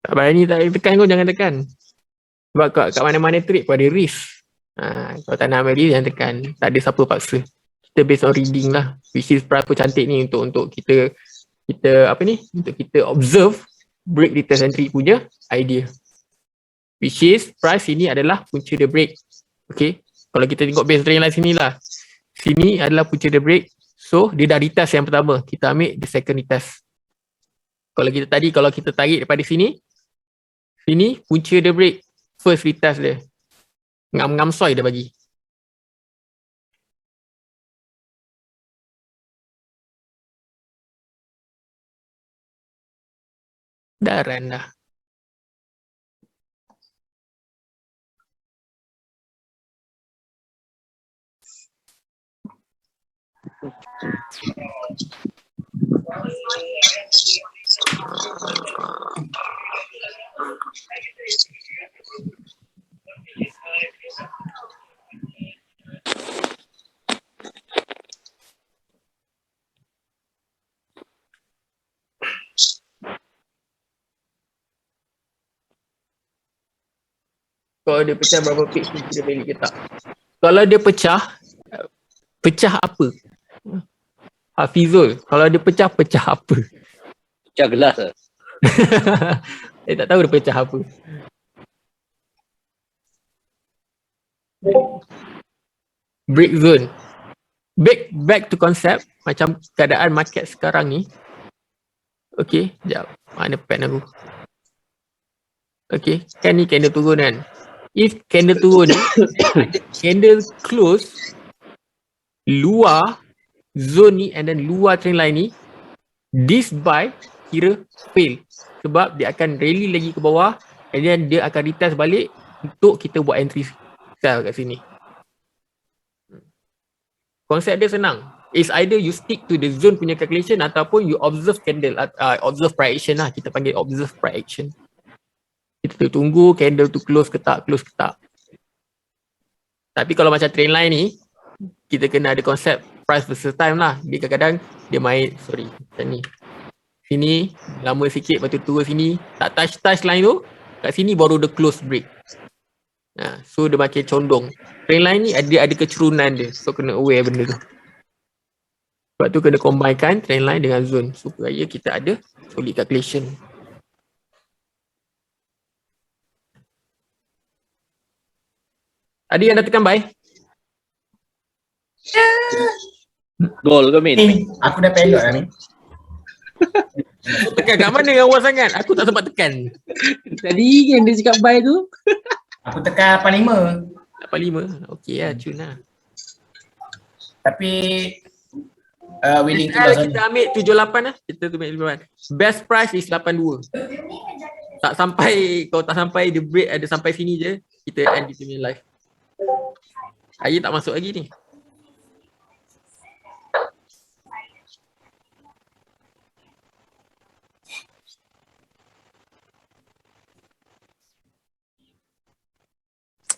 Tak payah ni, tak tekan kau, jangan tekan. Sebab kat mana-mana trade kau ada risk. Kalau tak nak ambil risk, jangan tekan. Tak ada siapa paksa. Kita based on reading lah. Which is berapa cantik ni untuk kita apa ni? Untuk kita observe break retest entry punya idea. Which is price ini adalah punca the break. Okay. Kalau kita tengok base trend line sini lah. Sini adalah punca the break. So dia dah retest yang pertama. Kita ambil the second retest. Kalau kita tarik daripada sini, sini punca the break. First retest dia. Ngam-ngam soy dia bagi. Daran dah. Kalau dia pecah berapa page ni kita balik ke tak? Kalau dia pecah apa? Hafizul, kalau dia pecah apa? Pecah gelas lah. Saya tak tahu dia pecah apa. Break zone. Back to concept. Macam keadaan market sekarang ni. Okay, sekejap. Mana pen aku? Okay, kan ni candle turun kan? If candle turun ni, candle close luar zone ni and then luar trend line ni, this buy kira fail. Sebab dia akan rally lagi ke bawah and then dia akan retest balik untuk kita buat entry sell kat sini. Konsep dia senang. It's either you stick to the zone punya calculation ataupun you observe candle, observe price action lah. Kita panggil observe price action. Kita tunggu candle tu close ke tak, close ke tak. Tapi kalau macam trend line ni, kita kena ada konsep price versus time lah. Dia kadang-kadang dia main, macam ni. Sini, lama sikit, lepas tu turun sini. Tak touch line tu, kat sini baru the close break. So dia makin condong. Trend line ni ada kecerunan dia. So kena aware benda tu. Sebab tu kena combinekan trend line dengan zone. Supaya kita ada solid calculation. Ada yang dah tekan buy? Gol ke Min? Aku dah pelot lah ni. Tekan kat mana yang awal sangat? Aku tak sempat tekan. Tadi kan dia cakap buy tu. Aku tekan 85. 85. Okey lah, cun lah. Tapi willing to SL loss kita ambil 78 lah. Kita tu ambil 78. Best price is 82. Tak sampai, kalau tak sampai the break ada sampai sini je, kita end kita punya live. Air tak masuk lagi ni.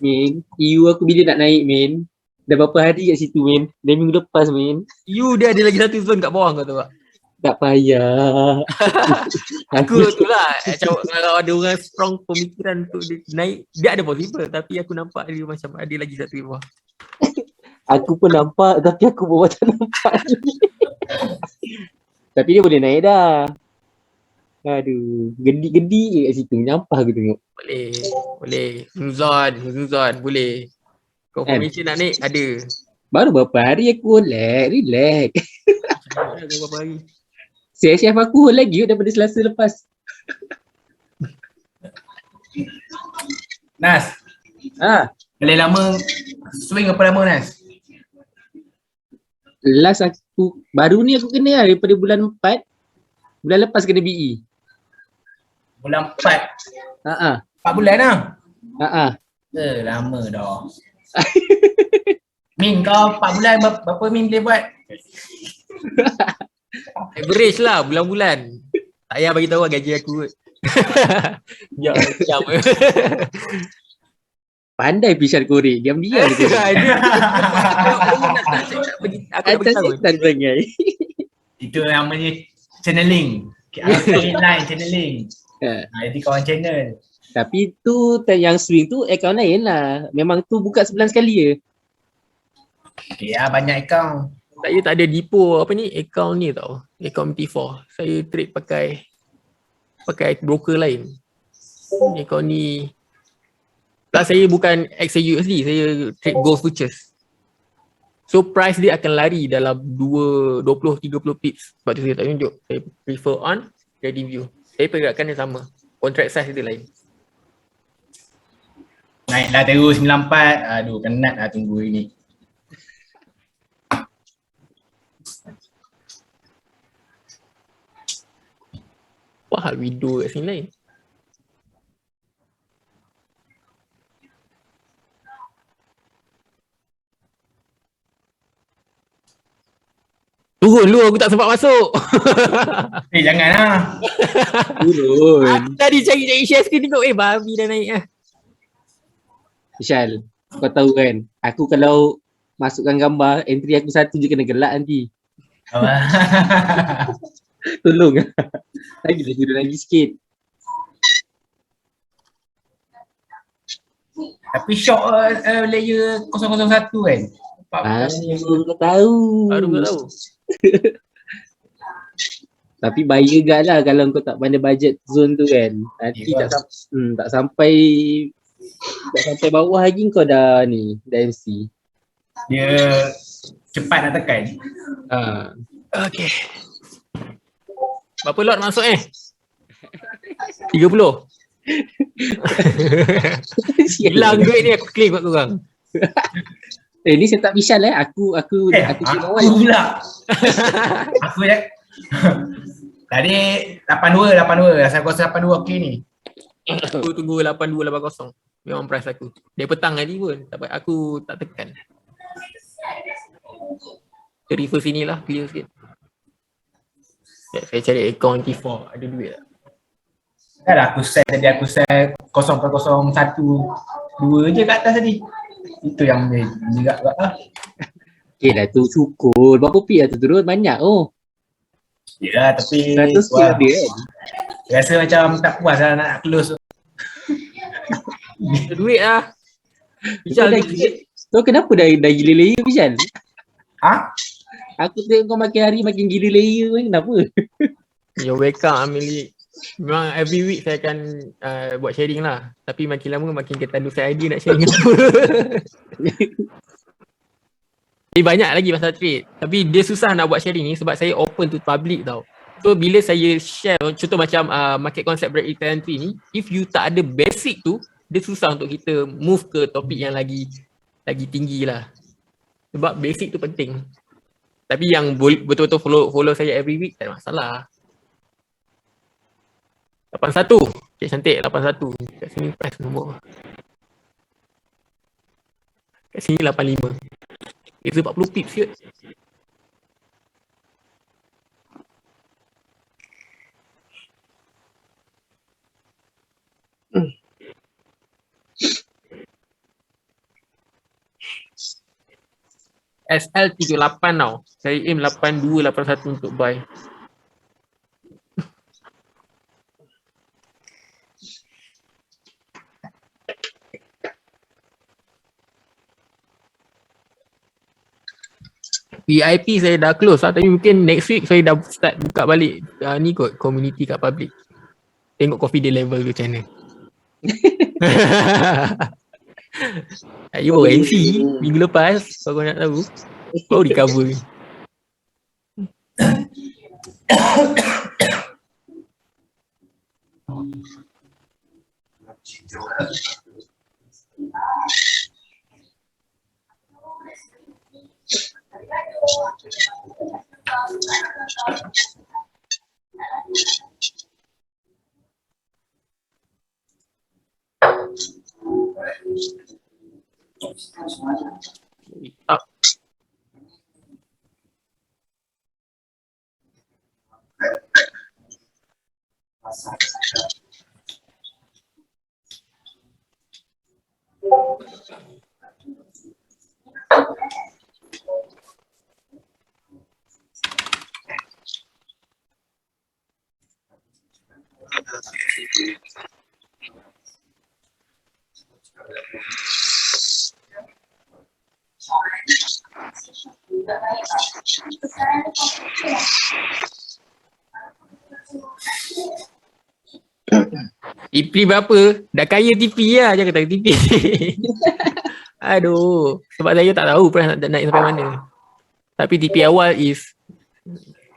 Min, EU aku bila nak naik, Min? Dah berapa hari kat situ, Min? Dah minggu lepas, Min. You dia ada lagi satu zone kat bawah kau tahu tak? Tak payah. Aku tu lah, macam kalau ada orang strong pemikiran untuk dia naik, dia ada possible, tapi aku nampak dia macam ada lagi satu di bawah. Aku pun nampak, tapi aku pun macam nampak. Tapi dia boleh naik dah. Aduh, gedi-gedi je kat situ. Nyampah aku tengok. Boleh. Zuzon, boleh. Confirmation nak naik, ada. Baru berapa hari aku relax. Ada berapa hari. CSF aku hold lagi daripada Selasa lepas. Nas, paling lama swing apa lama Nas? Last aku, baru ni aku kena lah daripada bulan 4. Bulan lepas kena BE. Bulan 4. Haa. 4 bulan lah. Haa. Lama dah. Min, kau 4 bulan berapa Min boleh buat? Average lah, bulan-bulan. Tak payah bagi tahu gaji aku kot. Biar macam. Pandai Pishan korek, diam-diam je. Aku nak bagi tahu. Tak perangai. Itu namanya channeling. Line channeling. Jadi kawan channel. Tapi tu yang swing tu account lain lah. Memang tu buka sebulan sekali je. Okay lah, banyak account. Saya tak ada depot apa ni, account ni tau. Account MT4. Saya trade pakai broker lain. Account ni tak, saya bukan XAUSD, saya trade gold futures. So price dia akan lari dalam 20-30 pips. Sebab tu saya tak tunjuk. Saya prefer on trading view. Saya pergerakan dia sama. Contract size dia lain. Naiklah terus 94. Aduh, penat lah tunggu ini. Apa hal video kat sini lain? Turun lu, aku tak sempat masuk. Janganlah. Turun. Aku tadi cari share screen tengok, babi dah naik lah. Vishal, kau tahu kan, aku kalau masukkan gambar, entry aku satu je kena gelak nanti. Tolong. Lagi turun lagi sikit. Tapi shock layer 001 kan. Baru kau tahu. Tapi bahaya juga lah kalau kau tak pandai budget zone tu kan. Nanti tak sampai bawah lagi kau dah MC. Dia cepat nak tekan. Okay. Berapa lot masuk 30. Hilang duit ni aku claim kat korang. Ni saya tak Vishal Aku pula. Aku je. Tadi 82. Asal aku rasa 82 okey ni. Aku tunggu 8280. Memang price aku. Dari petang tadi pun. Aku tak tekan. Kita reverse sini lah. Clear sikit. Saya cari account T4. Ada duit tak? Dah lah aku set 0.012 je kat atas tadi. Itu yang juga lah. Okay lah tu syukur. Berapa pi lah tu turun? Banyak Ya tapi 100 skill dia kan. Rasa macam tak puas lah nak close. Ada duit lah. Vishal duit. Kau kenapa dah gila layer Vishal? Ha? Aku tengok kau makin hari makin gila layer kan. Kenapa? You're welcome Amelie. Memang every week saya akan buat sharing lah. Tapi makin lama makin ketandu saya idea nak sharing apa. Tapi banyak lagi pasal trade. Tapi dia susah nak buat sharing ni sebab saya open to public tau. So bila saya share, contoh macam market concept break return entry ni, if you tak ada basic tu, dia susah untuk kita move ke topik yang lagi tinggi lah. Sebab basic tu penting. Tapi yang betul-betul follow saya every week tak ada masalah. 81. Cik cantik 81. Kat sini press nombor. Kat sini 85. Itu 40 pips je. SL 38 tau. Saya aim 82, 81 untuk buy. VIP saya dah close lah, tapi mungkin next week saya dah start buka balik ni kot, community kat public. Tengok coffee day level tu macam mana. You baru MC minggu lepas, kalau kau nak tahu. Baru recover. Up. TP berapa? Dah kaya TP lah, jangan kata TP. Aduh, sebab saya tak tahu price nak naik sampai mana. Tapi TP awal is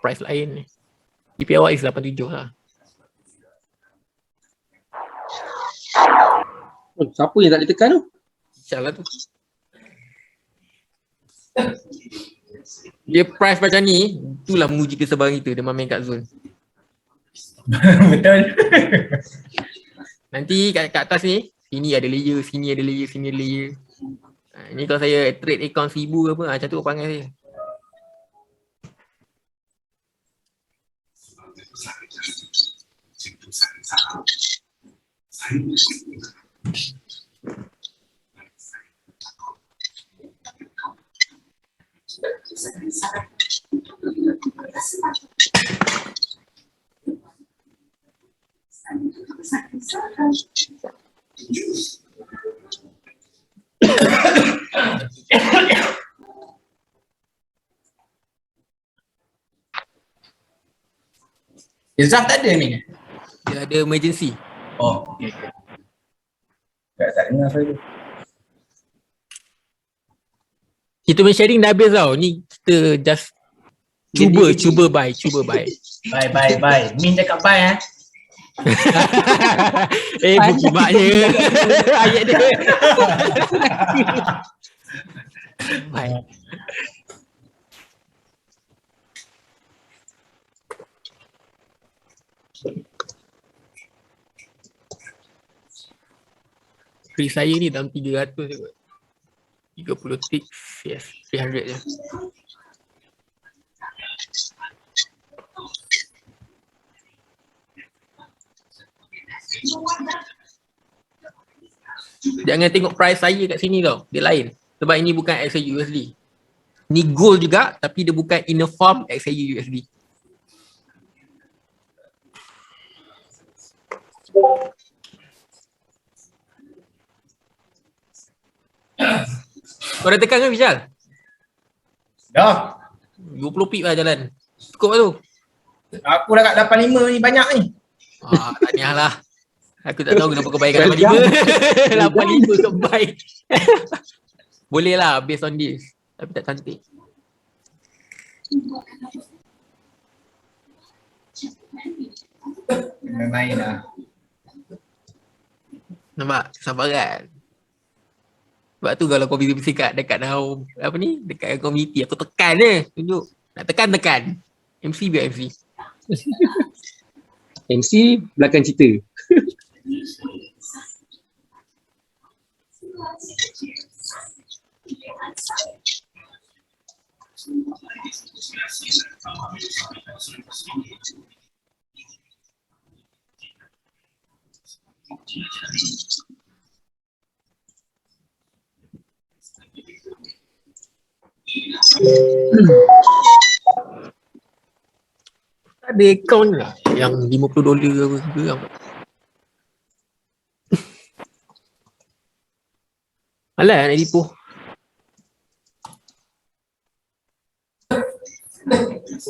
price lain. TP awal is 87 lah. Oh, siapa yang tak boleh tekan tu? InsyaAllah tu. Dia price macam ni, itulah menguji kesabaran kita, dia main kat zone. Betul. Nanti kat atas ni, sini ada layer, sini ada layer, sini ada layer. Ni kalau saya trade account 1000 ke apa, macam tu panggil saya. Izzah tak ada ni. Dia ada emergency. Oh, okey. Tak dengar saya tu. Kita main sharing dah habis tau. Ni kita just cuba buy. Bye. Min cakap bye Buku maknya. Ayat dia. Bye. Free saya ni dalam 300 je kot. 30 ticks, yes, 300 je. Jangan tengok price saya kat sini tau, dia lain. Sebab ini bukan XAUUSD. Ni gold juga tapi dia bukan in a form XAUUSD. Kau dah tekan ke Vishal? Dah. 20 pip lah jalan. Cukup lah tu. Aku dah kat 85 ni banyak ni. Tahniah lah. Aku tak tahu kenapa kau bayarkan 85. 85 kau buy. Boleh lah based on this. Tapi tak cantik. Main lah. Nampak? Kesabaran. Sebab tu kalau kau busy dekat dalam apa ni, dekat community aku tekan je, tunjuk. Nak tekan. MC biar MC. MC belakang cerita. Ada account lah yang $50 apa apa. Alah nak tipu.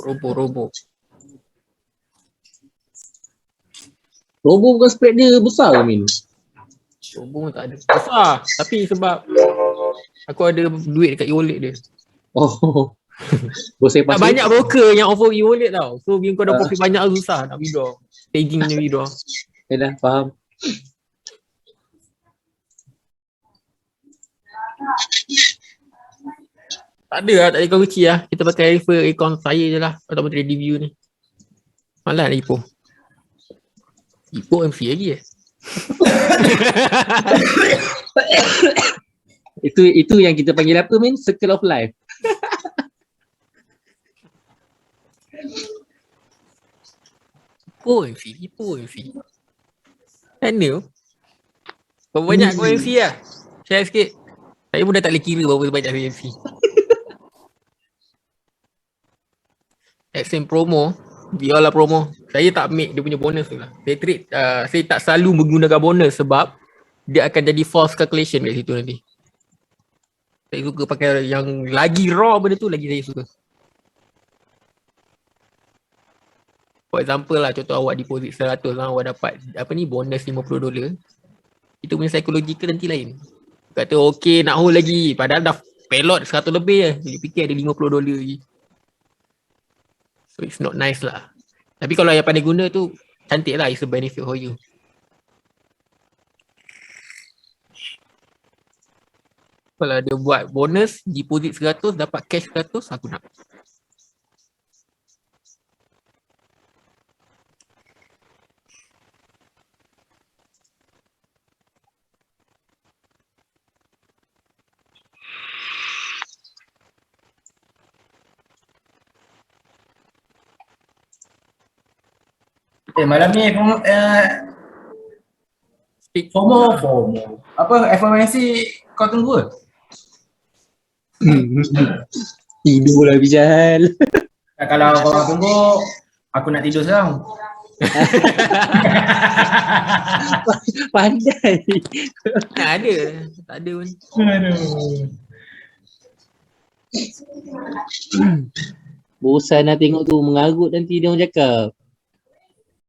Robo. Robo bukan spread dia besar ke Min? Robo tak ada. Besar. Tapi sebab aku ada duit dekat e-wallet dia. Oh. Bos saya Tak pasal banyak broker yang offer e-wallet tau. So bila kau dah profit banyak susah nak withdraw. Staging punya withdraw. saya dah faham. Tak ada lah, tak ada kunci lah. Kita pakai refer account saya je lah. Ataupun trading view ni. Malah nak Ipoh. Ipoh MC lagi Itu yang kita panggil apa Min? Circle of life. Ipoh MC. Mana? Berapa banyak kau MC lah? Share sikit. Saya pun dah tak boleh kira berapa banyak saya MC. XM promo, biarlah promo. Saya tak make dia punya bonus tu lah. Saya trade, saya tak selalu menggunakan bonus sebab dia akan jadi false calculation kat situ nanti. Saya suka pakai yang lagi raw benda tu, lagi saya suka. For example lah, contoh awak deposit 100 lah, awak dapat apa ni bonus $50. Itu punya psychological nanti lain. Kata okay nak hold lagi, padahal dah pelot 100 lebih je. Dia fikir ada $50 lagi. So it's not nice lah. Tapi kalau yang pandai guna tu cantik lah, it's a benefit for you. Kalau dia buat bonus, deposit 100, dapat cash 100, aku nak. Malam ni FOMO. Apa FOMC kau tunggu ke? Tidur lah Bijal. Kalau kau tunggu, aku nak tidur sekarang. Pandai. Tak ada pun. Aduh. Bosan nak tengok tu, mengarut nanti dia orang cakap.